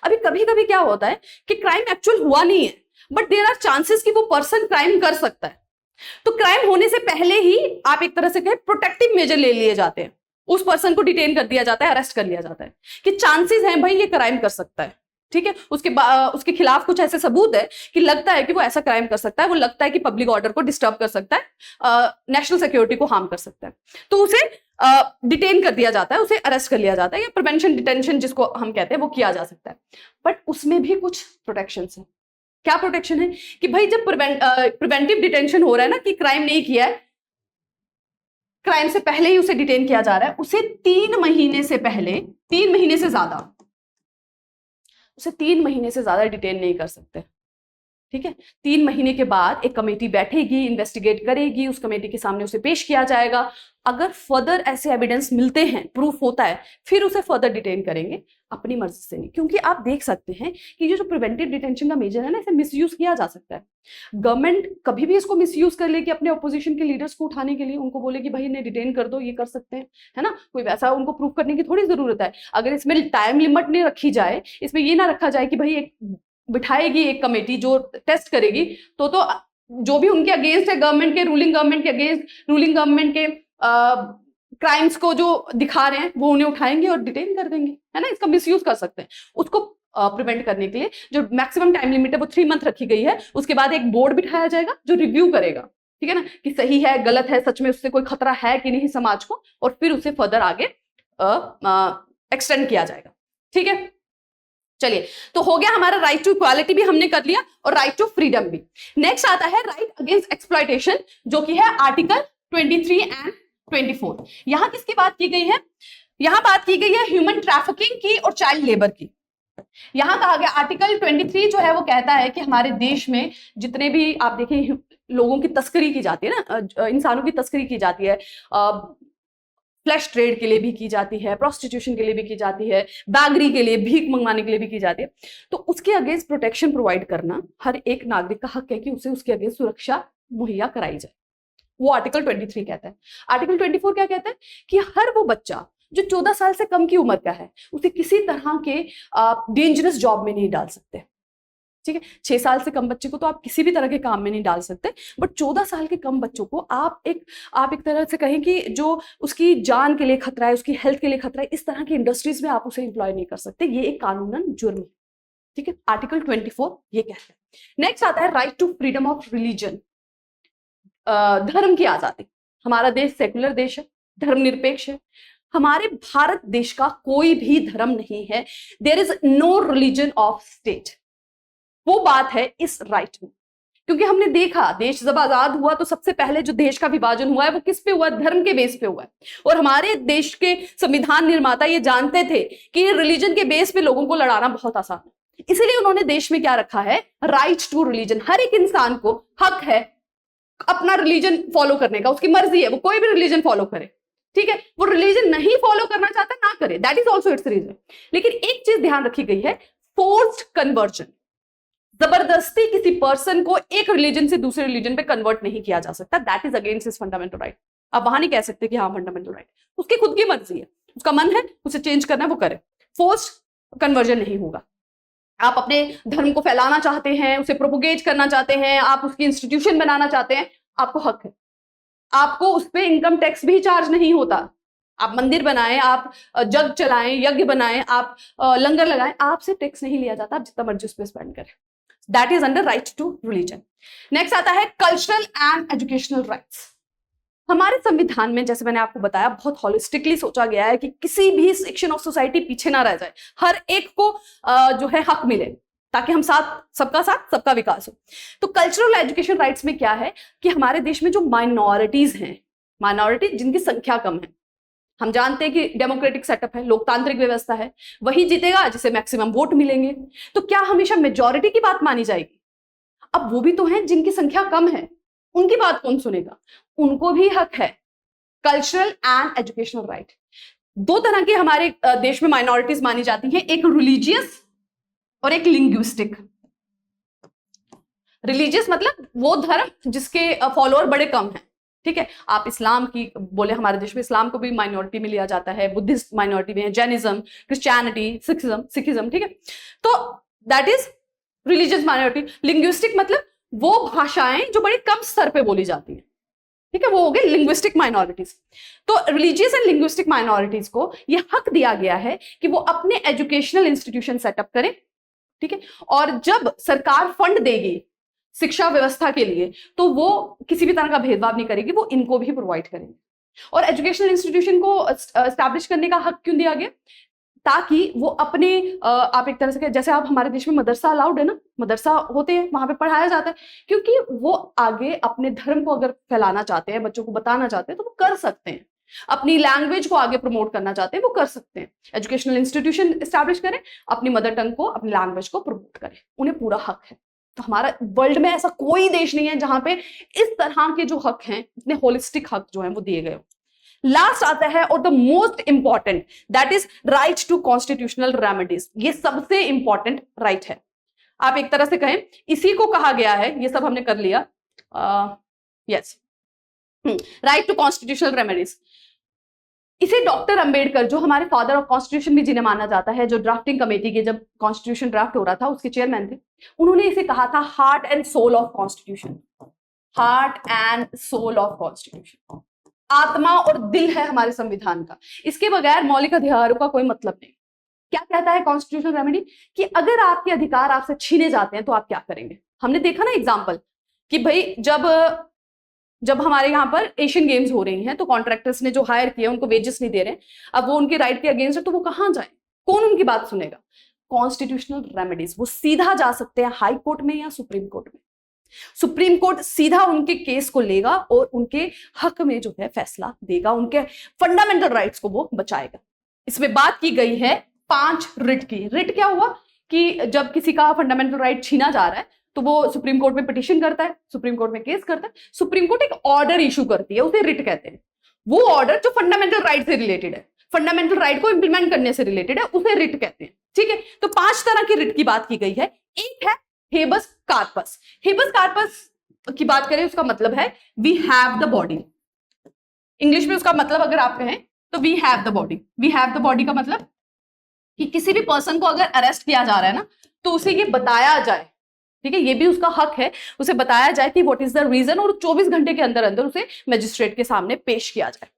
अभी कभी कभी क्या होता है कि क्राइम एक्चुअल हुआ नहीं है, बट देयर आर चांसेस कि वो पर्सन क्राइम कर सकता है। तो क्राइम होने से पहले ही आप एक तरह से कहें प्रोटेक्टिव मेजर ले लिए जाते हैं, उस पर्सन को डिटेन कर दिया जाता है, अरेस्ट कर लिया जाता है कि चांसेस हैं भाई ये क्राइम कर सकता है। ठीक है, उसके खिलाफ कुछ ऐसे सबूत है कि लगता है कि वो ऐसा क्राइम कर सकता है, वो लगता है कि पब्लिक ऑर्डर को डिस्टर्ब कर सकता है, नेशनल सिक्योरिटी को हार्म कर सकता है, तो उसे डिटेन कर दिया जाता है, उसे अरेस्ट कर लिया जाता है, या प्रिवेंशन डिटेंशन जिसको हम कहते हैं वो किया जा सकता है। बट उसमें भी कुछ प्रोटेक्शन है। क्या प्रोटेक्शन है? कि भाई जब प्रिवेंटिव डिटेंशन हो रहा है ना, कि क्राइम नहीं किया है, क्राइम से पहले ही उसे डिटेन किया जा रहा है, उसे 3 महीने से पहले, 3 महीने से ज्यादा, उसे 3 महीने से ज्यादा डिटेन नहीं कर सकते। ठीक है, 3 महीने के बाद एक कमेटी बैठेगी, इन्वेस्टिगेट करेगी, उस कमेटी के सामने उसे पेश किया जाएगा। अगर फर्दर ऐसे एविडेंस मिलते हैं, प्रूफ होता है, फिर उसे फर्दर डिटेन करेंगे, अपनी मर्जी से नहीं। क्योंकि आप देख सकते हैं कि ये जो प्रिवेंटिव डिटेंशन का मेजर है ना, इसे मिसयूज किया जा सकता है। गवर्नमेंट कभी भी इसको मिसयूज कर ले कि अपने ऑपोजिशन के लीडर्स को उठाने के लिए उनको बोले कि भाई इन्हें डिटेन कर दो, ये कर सकते हैं, है ना। कोई वैसा उनको प्रूफ करने की थोड़ी जरूरत है। अगर इसमें टाइम लिमिट नहीं रखी जाए, इसमें ये ना रखा जाए कि भाई एक बिठाएगी एक कमेटी जो टेस्ट करेगी, तो जो भी उनके अगेंस्ट है, गवर्नमेंट के, रूलिंग गवर्नमेंट के अगेंस्ट, रूलिंग गवर्नमेंट के क्राइम्स को जो दिखा रहे हैं, वो उन्हें उठाएंगे और डिटेन कर देंगे, है ना। इसका मिसयूज कर सकते हैं। उसको प्रिवेंट करने के लिए जो मैक्सिमम टाइम लिमिट है वो 3 मंथ रखी गई है। उसके बाद एक बोर्ड बिठाया जाएगा जो रिव्यू करेगा, ठीक है ना, कि सही है, गलत है, सच में उससे कोई खतरा है कि नहीं समाज को, और फिर उसे फर्दर आगे एक्सटेंड किया जाएगा। ठीक है, चलिए, तो हो गया हमारा राइट टू इक्वालिटी भी हमने कर लिया, और राइट टू फ्रीडम भी। नेक्स्ट आता है राइट अगेंस्ट एक्सप्लॉयटेशन, जो कि है आर्टिकल 23 एंड 24। यहां किसकी बात की गई है? यहां बात की गई है ह्यूमन ट्रैफिकिंग की और चाइल्ड लेबर की। यहां कहा गया आर्टिकल 23 जो है वो कहता है कि हमारे देश में जितने भी आप देखें लोगों की तस्करी की जाती है ना, इंसानों की तस्करी की जाती है, फ्लैश ट्रेड के लिए भी की जाती है, प्रोस्टिट्यूशन के लिए भी की जाती है, बैगरी के लिए, भीख मंगवाने के लिए भी की जाती है, तो उसके अगेंस्ट प्रोटेक्शन प्रोवाइड करना हर एक नागरिक का हक है कि उसे उसके अगेंस्ट सुरक्षा मुहैया कराई जाए। वो आर्टिकल 23 कहता है। आर्टिकल 24 क्या कहता है? कि हर वो बच्चा जो 14 साल से कम की उम्र का है, उसे किसी तरह के डेंजरस जॉब में नहीं डाल सकते। ठीक है, 6 साल से कम बच्चे को तो आप किसी भी तरह के काम में नहीं डाल सकते, बट 14 साल के कम बच्चों को आप एक तरह से कहें कि जो उसकी जान के लिए खतरा है, उसकी हेल्थ के लिए खतरा है, इस तरह की इंडस्ट्रीज में आप उसे एम्प्लॉय नहीं कर सकते। ये एक कानूनन जुर्म है। ठीक है, आर्टिकल 24 ये कहता है। नेक्स्ट आता है right to freedom of religion, धर्म की आजादी। हमारा देश सेकुलर देश है, धर्मनिरपेक्ष है। हमारे भारत देश का कोई भी धर्म नहीं है। There is no religion of state. वो बात है इस राइट में, क्योंकि हमने देखा देश जब आजाद हुआ तो सबसे पहले जो देश का विभाजन हुआ है वो किस पे हुआ? धर्म के बेस पे हुआ है। और हमारे देश के संविधान निर्माता ये जानते थे कि रिलीजन के बेस पे लोगों को लड़ाना बहुत आसान है, इसीलिए उन्होंने देश में क्या रखा है? Right to religion. हर एक इंसान को हक है अपना रिलीजन फॉलो करने का, उसकी मर्जी है वो कोई भी रिलीजन फॉलो करे। ठीक है, वो रिलीजन नहीं फॉलो करना चाहता ना करे, that is also its reason. लेकिन एक चीज ध्यान रखी गई है, फोर्स्ड कन्वर्जन। जबरदस्ती किसी पर्सन को एक रिलीजन से दूसरे रिलीजन पे कन्वर्ट नहीं किया जा सकता, that is against his fundamental right. आप वहां नहीं कह सकते कि हाँ फंडामेंटल राइट, उसकी खुद की मर्जी है, उसका मन है उसे चेंज करना है वो करे, फोर्स्ड कन्वर्जन नहीं होगा। आप अपने धर्म को फैलाना चाहते हैं, उसे प्रोपोगेट करना चाहते हैं, आप उसकी इंस्टीट्यूशन बनाना चाहते हैं, आपको हक है। आपको उस पर इनकम टैक्स भी चार्ज नहीं होता, आप मंदिर बनाएं, आप जग चलाएं, यज्ञ बनाएं, आप लंगर लगाएं, आपसे टैक्स नहीं लिया जाता, आप जितना मर्जी उस पर स्पेंड करें। That is under right to religion. Next आता है कल्चरल एंड एजुकेशनल राइट्स। हमारे संविधान में, जैसे मैंने आपको बताया, बहुत होलिस्टिकली सोचा गया है कि किसी भी सेक्शन ऑफ सोसाइटी पीछे ना रह जाए, हर एक को जो है हक मिले, ताकि हम साथ सबका विकास हो। तो कल्चरल एजुकेशन राइट्स में क्या है कि हमारे देश में जो माइनॉरिटीज हैं, माइनॉरिटी जिनकी संख्या कम है, हम जानते हैं कि डेमोक्रेटिक सेटअप है, लोकतांत्रिक व्यवस्था है, वही जीतेगा जिसे मैक्सिमम वोट मिलेंगे। तो क्या हमेशा मेजॉरिटी की बात मानी जाएगी? अब वो भी तो हैं जिनकी संख्या कम है, उनकी बात कौन सुनेगा? उनको भी हक है। Cultural and educational right. दो तरह की हमारे देश में माइनॉरिटीज मानी जाती हैं, एक रिलीजियस और एक लिंग्विस्टिक। रिलीजियस मतलब वो धर्म जिसके फॉलोअर बड़े कम हैं, ठीक है। आप इस्लाम की बोले, हमारे देश में इस्लाम को भी माइनॉरिटी में लिया जाता है, बुद्धिस्ट माइनॉरिटी में है, जैनिज्म, क्रिश्चियनिटी, सिखिज्म, ठीक है। तो that is religious minority. Linguistic मतलब वो भाषाएं जो बड़े कम स्तर पे बोली जाती हैं, ठीक है, वो हो गए लिंग्विस्टिक माइनॉरिटीज। तो रिलीजियस एंड लिंग्विस्टिक माइनॉरिटीज को यह हक दिया गया है कि वो अपने एजुकेशनल इंस्टीट्यूशन सेटअप करें, ठीक है। और जब सरकार फंड देगी शिक्षा व्यवस्था के लिए, तो वो किसी भी तरह का भेदभाव नहीं करेगी, वो इनको भी प्रोवाइड करेंगे। और एजुकेशनल इंस्टीट्यूशन को एस्टैब्लिश करने का हक क्यों दिया गया? ताकि वो अपने आप एक तरह से, जैसे आप हमारे देश में मदरसा अलाउड है ना, मदरसा होते हैं, वहां पे पढ़ाया जाता है, क्योंकि वो आगे अपने धर्म को अगर फैलाना चाहते हैं, बच्चों को बताना चाहते हैं, तो वो कर सकते हैं। अपनी लैंग्वेज को आगे प्रमोट करना चाहते हैं, वो कर सकते हैं। एजुकेशनल इंस्टीट्यूशन एस्टैब्लिश करें, अपनी मदर टंग को, अपनी लैंग्वेज को प्रमोट करें, उन्हें पूरा हक है। तो हमारा वर्ल्ड में ऐसा कोई देश नहीं है जहां पे इस तरह के जो हक हैं, इतने होलिस्टिक हक जो हैं, वो दिए गए। लास्ट आता है और the most important, that is right to constitutional remedies. ये सबसे इंपॉर्टेंट राइट है, आप एक तरह से कहें इसी को कहा गया है। ये सब हमने कर लिया, yes, right to constitutional remedies. इसे डॉक्टर अंबेडकर, जो हमारे फादर ऑफ कॉन्स्टिट्यूशन भी जिन्हें माना जाता है, जो ड्राफ्टिंग कमेटी के, जब कॉन्स्टिट्यूशन ड्राफ्ट हो रहा था, उसके चेयरमैन थे, उन्होंने इसे कहा था heart and soul of constitution. Heart and soul of constitution, आत्मा और दिल है हमारे संविधान का, इसके बगैर मौलिक अधिकारों का कोई मतलब नहीं। क्या कहता है कॉन्स्टिट्यूशनल रेमेडी? कि अगर आपके अधिकार आपसे छीने जाते हैं तो आप क्या करेंगे? हमने देखा ना एग्जांपल कि भाई जब हमारे यहाँ पर एशियन गेम्स हो रही हैं, तो कॉन्ट्रैक्टर्स ने जो हायर किया उनको वेजेस नहीं दे रहे, अब वो उनके राइट के अगेंस्ट है, तो वो कहाँ जाए? कौन उनकी बात सुनेगा? कॉन्स्टिट्यूशनल रेमेडीज, वो सीधा जा सकते हैं हाई कोर्ट में या सुप्रीम कोर्ट में। सुप्रीम कोर्ट सीधा उनके केस को लेगा और उनके हक में जो है फैसला देगा, उनके फंडामेंटल राइट्स को वो बचाएगा। इसमें बात की गई है 5 रिट की। रिट क्या हुआ कि जब किसी का फंडामेंटल राइट छीना जा रहा है, तो वो सुप्रीम कोर्ट में पिटीशन करता है, सुप्रीम कोर्ट में केस करता है, सुप्रीम कोर्ट एक ऑर्डर इशू करती है, उसे रिट कहते हैं। वो ऑर्डर जो फंडामेंटल राइट से रिलेटेड है, फंडामेंटल राइट को इंप्लीमेंट करने से रिलेटेड है, उसे रिट कहते हैं, ठीक है। तो 5 तरह की रिट की बात की गई है। एक है हेबस कार्पस। हेबस कार्पस की बात करें, उसका मतलब है we have the body. English में उसका मतलब अगर आप कहें तो we have the body. We have the body का मतलब कि किसी भी पर्सन को अगर अरेस्ट किया जा रहा है ना, तो उसे ये बताया जाए, ठीक है, ये भी उसका हक है, उसे बताया जाए कि व्हाट इज द रीजन, और 24 घंटे के अंदर अंदर उसे मजिस्ट्रेट के सामने पेश किया जाए,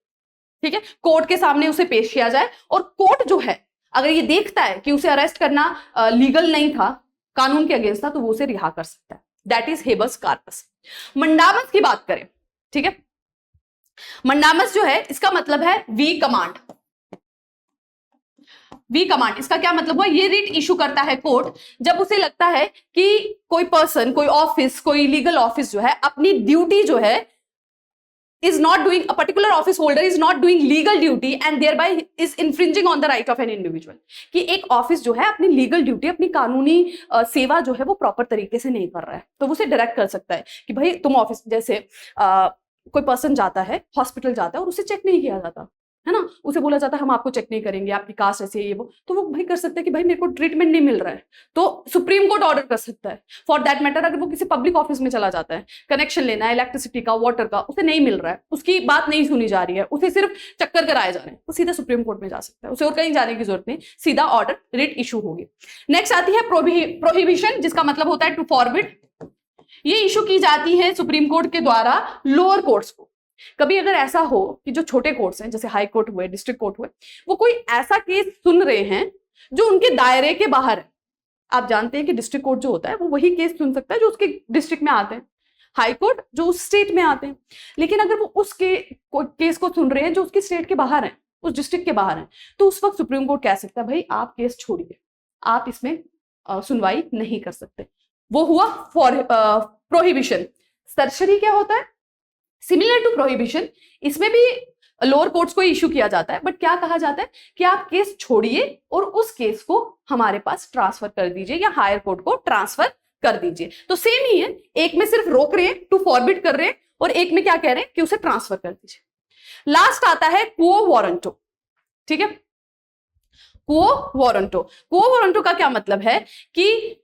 ठीक है, कोर्ट के सामने उसे पेश किया जाए। और कोर्ट जो है अगर ये देखता है कि उसे अरेस्ट करना लीगल नहीं था, कानून के अगेंस्ट था, तो वो उसे रिहा कर सकता है। That is habeas corpus. Mandamus की बात करें, ठीक है, मंडामस जो है इसका मतलब है वी कमांड। वी कमांड, इसका क्या मतलब हुआ? ये रिट इशू करता है कोर्ट जब उसे लगता है कि कोई पर्सन, कोई ऑफिस, कोई लीगल ऑफिस जो है अपनी ड्यूटी जो है is not doing, a particular office holder is not doing legal duty and thereby is infringing on the right of an individual। कि एक ऑफिस जो है अपनी लीगल ड्यूटी, अपनी कानूनी सेवा जो है वो प्रॉपर तरीके से नहीं कर रहा है, तो वो उसे डायरेक्ट कर सकता है कि भाई तुम ऑफिस, जैसे कोई पर्सन जाता है, हॉस्पिटल जाता है और उसे चेक नहीं किया जाता है ना, उसे बोला जाता है हम आपको चेक नहीं करेंगे, आपकी कास्ट ऐसी है, ये वो, तो वो भाई कर सकता है कि भाई मेरे को ट्रीटमेंट नहीं मिल रहा है, तो सुप्रीम कोर्ट ऑर्डर कर सकता है। फॉर दैट मैटर अगर वो किसी पब्लिक ऑफिस में चला जाता है, कनेक्शन लेना है इलेक्ट्रिसिटी का, वाटर का, उसे नहीं मिल रहा है, उसकी बात नहीं सुनी जा रही है, उसे सिर्फ चक्कर कराए जा रहे हैं, वो सीधा सुप्रीम कोर्ट में जा सकता है, उसे और कहीं जाने की जरूरत नहीं, सीधा ऑर्डर रिट इशू होगी। नेक्स्ट आती है प्रोहिबिशन, जिसका मतलब होता है टू फॉरबिड। ये इशू की जाती है सुप्रीम कोर्ट के द्वारा लोअर कोर्ट्स को। कभी अगर ऐसा हो कि जो छोटे कोर्ट्स हैं जैसे हाई कोर्ट हुए, डिस्ट्रिक्ट कोर्ट हुए, वो कोई ऐसा केस सुन रहे हैं जो उनके दायरे के बाहर है। आप जानते हैं कि डिस्ट्रिक्ट कोर्ट जो होता है वो वही केस सुन सकता है जो उसके डिस्ट्रिक्ट में आते हैं, हाई कोर्ट जो उस स्टेट में आते हैं। लेकिन अगर वो उस केस को सुन रहे हैं जो उसकी स्टेट के बाहर है, उस डिस्ट्रिक्ट के बाहर है, तो उस वक्त सुप्रीम कोर्ट कह सकता है भाई आप केस छोड़िए, आप इसमें सुनवाई नहीं कर सकते। वो हुआ फॉर प्रोहिबिशन। सर्जरी क्या होता है? सिमिलर टू प्रोहिबिशन, इसमें भी लोअर कोर्ट्स को इश्यू किया जाता है, बट क्या कहा जाता है कि आप केस छोड़िए और उस केस को हमारे पास ट्रांसफर कर दीजिए या हायर कोर्ट को ट्रांसफर कर दीजिए। तो सेम ही है, एक में सिर्फ रोक रहे हैं, टू फॉरबिड कर रहे हैं, और एक में क्या कह रहे हैं कि उसे ट्रांसफर कर दीजिए। लास्ट आता है क्वो वारंटो। ठीक है, क्वो वारंटो। क्वो वारंटो का क्या मतलब है कि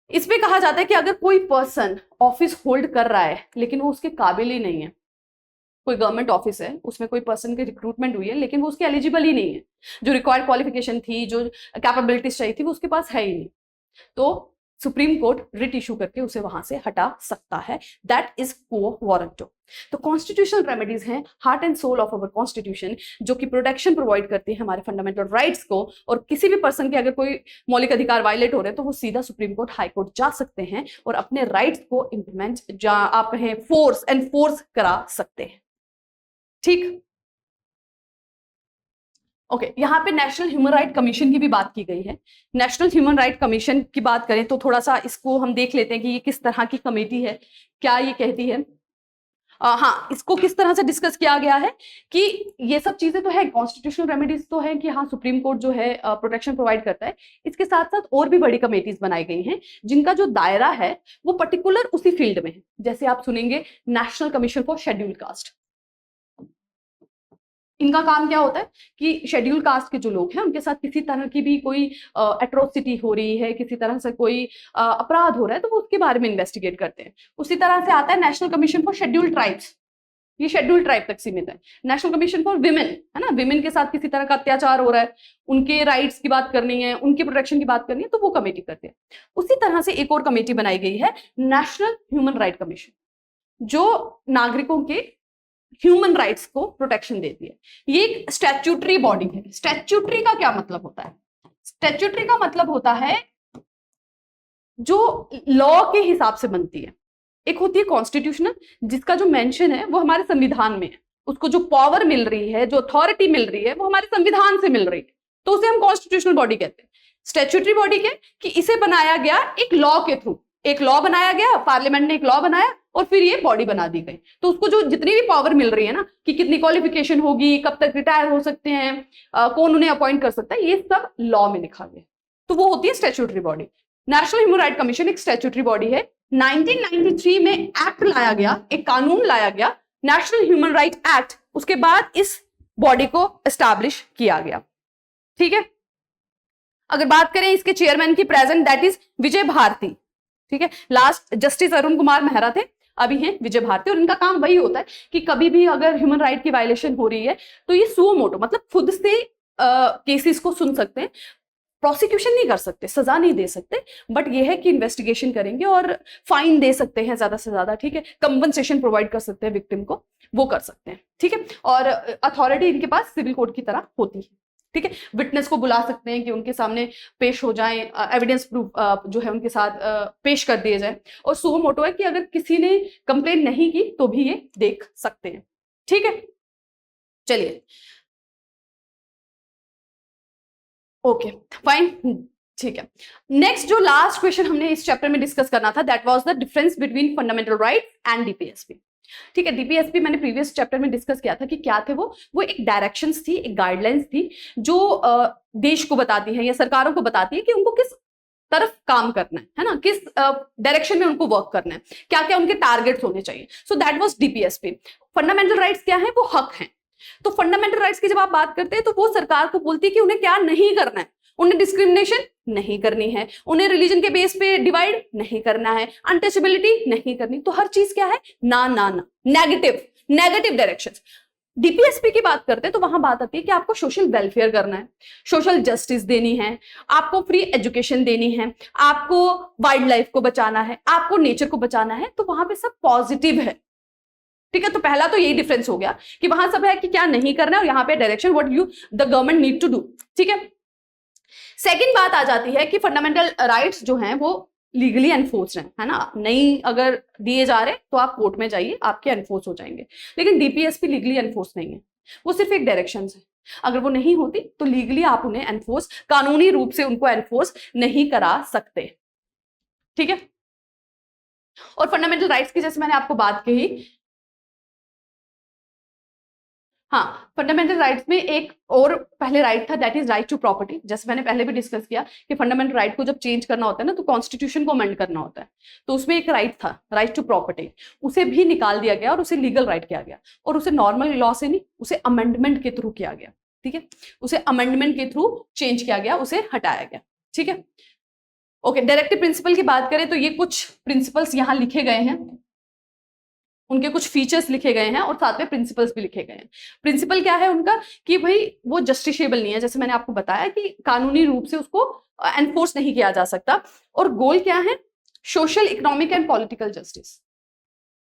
इसमें कहा जाता है कि अगर कोई पर्सन ऑफिस होल्ड कर रहा है लेकिन वो उसके काबिल ही नहीं है, कोई गवर्नमेंट ऑफिस है, उसमें कोई पर्सन की रिक्रूटमेंट हुई है लेकिन वो उसके एलिजिबल ही नहीं है, जो रिक्वायर्ड क्वालिफिकेशन थी, जो कैपेबिलिटीज चाहिए थी, वो उसके पास है ही नहीं, तो सुप्रीम कोर्ट रिट इशू करके उसे वहां से हटा सकता है। That is quo warranto. तो कॉन्स्टिट्यूशनल रेमेडीज हैं, heart and soul of our constitution, जो कि प्रोटेक्शन प्रोवाइड करती है हमारे फंडामेंटल राइट्स को, और किसी भी पर्सन के अगर कोई मौलिक अधिकार वायलेट हो रहे हैं तो वो सीधा सुप्रीम कोर्ट, हाई कोर्ट जा सकते हैं और अपने राइट्स को इंप्लीमेंट, आप कहें फोर्स एनफोर्स करा सकते हैं। ठीक, ओके यहाँ पे नेशनल ह्यूमन राइट कमीशन की भी बात की गई है। नेशनल ह्यूमन राइट कमीशन की बात करें तो थोड़ा सा इसको हम देख लेते हैं कि ये किस तरह की कमेटी है, क्या ये कहती है। हाँ, इसको किस तरह से डिस्कस किया गया है कि ये सब चीजें तो है, कॉन्स्टिट्यूशनल रेमेडीज तो है कि हाँ सुप्रीम कोर्ट जो है प्रोटेक्शन प्रोवाइड करता है, इसके साथ साथ और भी बड़ी कमेटीज बनाई गई हैं जिनका जो दायरा है वो पर्टिकुलर उसी फील्ड में है। जैसे आप सुनेंगे national commission for scheduled caste, इनका काम क्या होता है कि शेड्यूल कास्ट के जो लोग हैं उनके साथ किसी तरह की भी कोई एट्रोसिटी हो रही है, किसी तरह से कोई अपराध हो रहा है, तो वो उसके बारे में इन्वेस्टिगेट करते हैं। उसी तरह से आता है national commission for scheduled tribes, ये शेड्यूल्ड ट्राइब तक सीमित है। नेशनल कमीशन फॉर विमेन है ना, विमेन के साथ किसी तरह का अत्याचार हो रहा है, उनके राइट्स की बात करनी है, उनकी प्रोटेक्शन की बात करनी है, तो वो कमेटी करते हैं। उसी तरह से एक और कमेटी बनाई गई है नेशनल ह्यूमन राइट कमीशन, जो नागरिकों के ह्यूमन राइट्स को प्रोटेक्शन देती है। ये एक स्टैट्यूटरी बॉडी है। स्टैट्यूटरी का क्या मतलब होता है? स्टैट्यूटरी का मतलब होता है जो लॉ के हिसाब से बनती है। एक होती है कॉन्स्टिट्यूशनल, जिसका जो मेंशन है वो हमारे संविधान में है, उसको जो पावर मिल रही है, जो अथॉरिटी मिल रही है वो हमारे संविधान से मिल रही है, तो उसे हम कॉन्स्टिट्यूशनल बॉडी कहते हैं। स्टैट्यूटरी बॉडी के कि इसे बनाया गया एक लॉ के थ्रू, एक लॉ बनाया गया, पार्लियामेंट ने एक लॉ बनाया और फिर ये बॉडी बना दी गई, तो उसको जो जितनी भी पावर मिल रही है ना कि कितनी क्वालिफिकेशन होगी, कब तक रिटायर हो सकते हैं, कौन उन्हें अपॉइंट कर सकता है, ये सब लॉ में लिखा गया, तो वो होती है statutory body. National human right commission एक स्टैट्यूटरी बॉडी है। 1993 में एक्ट लाया गया, एक कानून लाया गया, नेशनल ह्यूमन राइट एक्ट, उसके बाद इस बॉडी को एस्टैब्लिश किया गया। ठीक है, अगर बात करें इसके चेयरमैन की प्रेजेंट, दैट इज विजय भारती। ठीक है, लास्ट जस्टिस अरुण कुमार मेहरा थे, अभी हैं विजय भारती, और इनका काम वही होता है कि कभी भी अगर ह्यूमन राइट की वायलेशन हो रही है तो ये सुओ मोटो मतलब खुद से केसेस को सुन सकते हैं, प्रोसिक्यूशन नहीं कर सकते, सजा नहीं दे सकते, बट ये है कि इन्वेस्टिगेशन करेंगे और फाइन दे सकते हैं ज्यादा से ज्यादा। ठीक है, कंपनसेशन प्रोवाइड कर सकते हैं विक्टिम को, वो कर सकते हैं। ठीक है, और अथॉरिटी इनके पास सिविल कोर्ट की तरह होती है। ठीक है, विटनेस को बुला सकते हैं कि उनके सामने पेश हो जाएं, एविडेंस प्रूफ जो है उनके साथ पेश कर दिए जाए, और सुओ मोटो है कि अगर किसी ने कंप्लेंट नहीं की तो भी ये देख सकते हैं। ठीक है, चलिए ओके फाइन, ठीक है। नेक्स्ट जो लास्ट क्वेश्चन हमने इस चैप्टर में डिस्कस करना था, that was the difference between fundamental rights and DPSP. ठीक है, डीपीएसपी मैंने प्रीवियस चैप्टर में डिस्कस किया था कि क्या थे वो एक डायरेक्शंस थी, एक गाइडलाइंस थी जो देश को बताती है या सरकारों को बताती है कि उनको किस तरफ काम करना है ना, किस डायरेक्शन में उनको वर्क करना है, क्या क्या उनके टारगेट्स होने चाहिए। So that was DPSP. Fundamental rights क्या है? वो हक हैं। तो फंडामेंटल राइट्स की जब आप बात करते हैं तो वो सरकार को बोलती है कि उन्हें क्या नहीं करना है, उन्हें डिस्क्रिमिनेशन नहीं करनी है, उन्हें रिलीजन के बेस पे डिवाइड नहीं करना है, अनटचेबिलिटी नहीं करनी, तो हर चीज क्या है? ना ना ना, नेगेटिव डायरेक्शंस। डीपीएसपी की बात करते हैं तो वहां बात आती है कि आपको सोशल वेलफेयर करना है, सोशल जस्टिस देनी है, आपको फ्री एजुकेशन देनी है, आपको वाइल्ड लाइफ को बचाना है, आपको नेचर को बचाना है, तो वहां पे सब पॉजिटिव है। ठीक है, तो पहला तो यही डिफरेंस हो गया कि वहां सब है कि क्या नहीं करना है, और यहाँ पे direction what you the government need to do. ठीक है, सेकेंड बात आ जाती है कि फंडामेंटल राइट्स जो हैं वो लीगली एनफोर्स है ना, नहीं अगर दिए जा रहे तो आप कोर्ट में जाइए, आपके एनफोर्स हो जाएंगे। लेकिन डीपीएसपी लीगली एनफोर्स नहीं है, वो सिर्फ एक डायरेक्शन है। अगर वो नहीं होती तो लीगली आप उन्हें एनफोर्स, कानूनी रूप से उनको एनफोर्स नहीं करा सकते। ठीक है, और फंडामेंटल राइट्स की जैसे मैंने आपको बात कही, हाँ, फंडामेंटल राइट्स में एक और पहले राइट था, that is right to property. जैसे मैंने पहले भी डिस्कस किया कि फंडामेंटल राइट को जब चेंज करना होता है ना, तो कॉन्स्टिट्यूशन को अमेंड करना होता है, तो उसमें एक राइट था राइट टू प्रॉपर्टी, उसे भी निकाल दिया गया और उसे लीगल राइट किया गया, और उसे नॉर्मल लॉ से नहीं, उसे अमेंडमेंट के थ्रू किया गया। ठीक है, उसे अमेंडमेंट के थ्रू चेंज किया गया, उसे हटाया गया। ठीक है, ओके, डायरेक्टिव प्रिंसिपल की बात करें तो ये कुछ प्रिंसिपल्स यहाँ लिखे गए हैं, उनके कुछ फीचर्स लिखे गए हैं और साथ में प्रिंसिपल्स भी लिखे गए हैं। प्रिंसिपल क्या है उनका कि भाई वो जस्टिसेबल नहीं है, जैसे मैंने आपको बताया कि कानूनी रूप से उसको एनफोर्स नहीं किया जा सकता। और गोल क्या है, social, economic and political justice.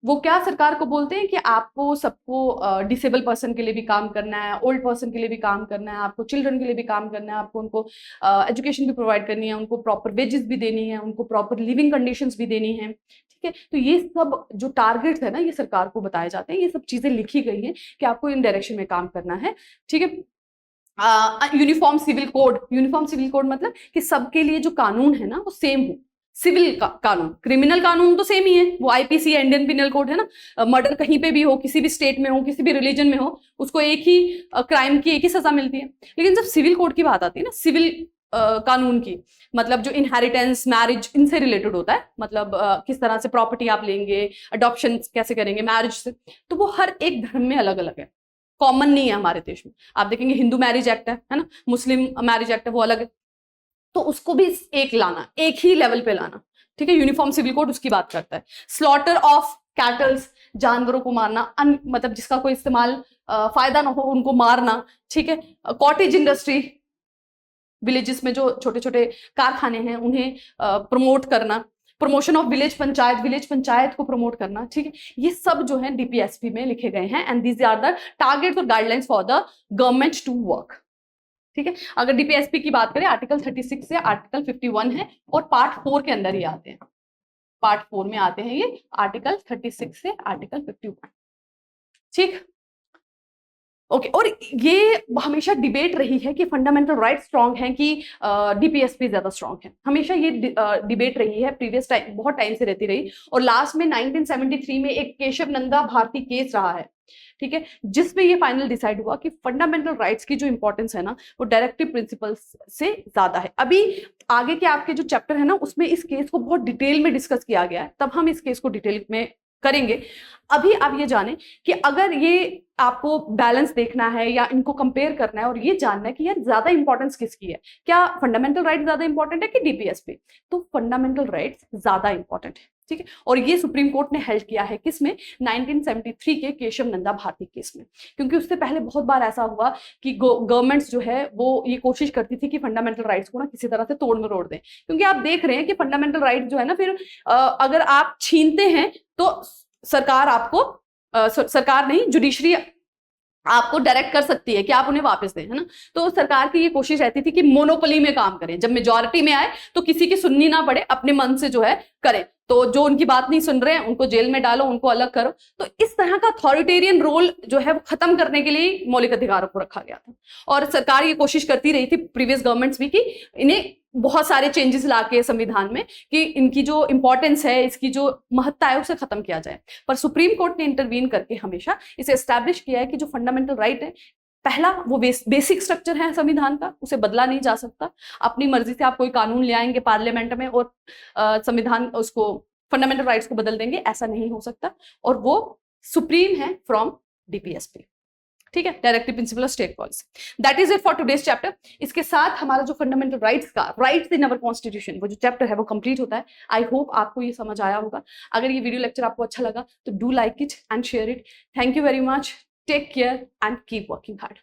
वो क्या सरकार को बोलते हैं कि आपको सबको डिसेबल पर्सन के लिए भी काम करना है, ओल्ड पर्सन के लिए भी काम करना है, आपको चिल्ड्रन के लिए भी काम करना है, आपको उनको एजुकेशन भी प्रोवाइड करनी है, उनको प्रॉपर वेजेस भी देनी है, उनको प्रॉपर लिविंग कंडीशंस भी देनी है। ठीक है, तो ये सब जो टारगेट्स है ना, ये सरकार को बताए जाते हैं, ये सब चीजें लिखी गई हैं कि आपको इन डायरेक्शन में काम करना है। ठीक है, uniform civil code, uniform civil code मतलब कि सबके लिए जो कानून है ना वो सेम हो। सिविल कानून, क्रिमिनल कानून तो सेम ही है, वो आईपीसी इंडियन पिनल कोड है ना, मर्डर कहीं पे भी हो, किसी भी स्टेट में हो, किसी भी रिलीजन में हो, उसको एक ही क्राइम की एक ही सजा मिलती है। लेकिन जब सिविल कोड की बात आती है ना, सिविल कानून की, मतलब जो इनहेरिटेंस, मैरिज, इनसे रिलेटेड होता है, मतलब किस तरह से प्रॉपर्टी आप लेंगे, अडॉप्शन कैसे करेंगे मैरिज से, तो वो हर एक धर्म में अलग अलग है, कॉमन नहीं है हमारे देश में। आप देखेंगे हिंदू मैरिज एक्ट है ना, मुस्लिम मैरिज एक्ट है, वो अलग है, तो उसको भी एक लाना, एक ही लेवल पे लाना। ठीक है, यूनिफॉर्म सिविल कोड उसकी बात करता है। स्लॉटर ऑफ कैटल्स, जानवरों को मारना, मतलब जिसका कोई इस्तेमाल फायदा ना हो उनको मारना। ठीक है, कॉटेज इंडस्ट्री, विलेजेस में जो छोटे छोटे कारखाने हैं उन्हें प्रमोट करना, promotion of village panchayat, village panchayat को प्रमोट करना। ठीक है, ये सब जो है डीपीएसपी में लिखे गए हैं, and these are the targets और guidelines for the government to work. ठीक है, अगर डीपीएसपी की बात करें, आर्टिकल 36 से आर्टिकल 51 है, और पार्ट 4 के अंदर ही आते हैं, पार्ट 4 में आते हैं ये आर्टिकल 36 से आर्टिकल 51। ठीक, ओके, और ये हमेशा डिबेट रही है कि फंडामेंटल राइट स्ट्रांग है कि डीपीएसपी ज्यादा स्ट्रांग है, हमेशा ये डिबेट रही है, प्रीवियस टाइम बहुत टाइम से रहती रही, और लास्ट में 1973 में एक केशव नंदा भारती केस रहा है। ठीक है, जिसमें ये फाइनल डिसाइड हुआ कि फंडामेंटल राइट्स की जो इंपॉर्टेंस है ना, वो डायरेक्टिव प्रिंसिपल्स से ज्यादा है। अभी आगे के आपके जो चैप्टर है ना, उसमें इस केस को बहुत डिटेल में डिस्कस किया गया है, तब हम इस केस को डिटेल में करेंगे। अभी आप ये जानें कि अगर ये आपको बैलेंस देखना है या इनको कंपेयर करना है और ये जानना है कि यार ज्यादा इंपॉर्टेंस किसकी है, क्या फंडामेंटल राइट ज्यादा इंपॉर्टेंट है कि डीपीएसपी, तो फंडामेंटल राइट्स ज्यादा इंपॉर्टेंट है। ठीक है, और ये सुप्रीम कोर्ट ने हेल्ड किया है किसमें, 1973 के केशव नंदा भारती केस में, क्योंकि उससे पहले बहुत बार ऐसा हुआ कि गवर्नमेंट्स जो है वो ये कोशिश करती थी कि फंडामेंटल राइट्स को ना किसी तरह से तोड़ मरोड़ दें, क्योंकि आप देख रहे हैं कि फंडामेंटल राइट जो है ना, फिर अगर आप छीनते हैं तो सरकार आपको सरकार नहीं, जुडिशरी आपको डायरेक्ट कर सकती है कि आप उन्हें वापस दें, है ना। तो सरकार की ये कोशिश रहती थी कि मोनोपोली में काम करें, जब मेजॉरिटी में आए तो किसी की सुननी ना पड़े, अपने मन से जो है करें, तो जो उनकी बात नहीं सुन रहे हैं उनको जेल में डालो, उनको अलग करो। तो इस तरह का अथॉरिटेरियन रोल जो है वो खत्म करने के लिए मौलिक अधिकारों को रखा गया था, और सरकार ये कोशिश करती रही थी, प्रीवियस गवर्नमेंट्स भी, कि इन्हें बहुत सारे चेंजेस लाके संविधान में कि इनकी जो इंपॉर्टेंस है, इसकी जो महत्ता है, उसे खत्म किया जाए। पर सुप्रीम कोर्ट ने इंटरवीन करके हमेशा इसे एस्टैब्लिश किया है कि जो फंडामेंटल राइट है, पहला वो बेसिक स्ट्रक्चर है संविधान का, उसे बदला नहीं जा सकता। अपनी मर्जी से आप कोई कानून ले आएंगे पार्लियामेंट में और संविधान उसको, फंडामेंटल राइट्स को बदल देंगे, ऐसा नहीं हो सकता, और वो सुप्रीम है फ्रॉम डीपीएसपी। ठीक है, directive principle of state policy. That is it for today's chapter. इसके साथ हमारा जो फंडामेंटल राइट्स का, राइट्स इन अवर कॉन्स्टिट्यूशन, वो जो चैप्टर है वो कंप्लीट होता है। आई होप आपको ये समझ आया होगा। अगर ये वीडियो लेक्चर आपको अच्छा लगा तो do like it and share it. Thank you very much, take care and keep working hard.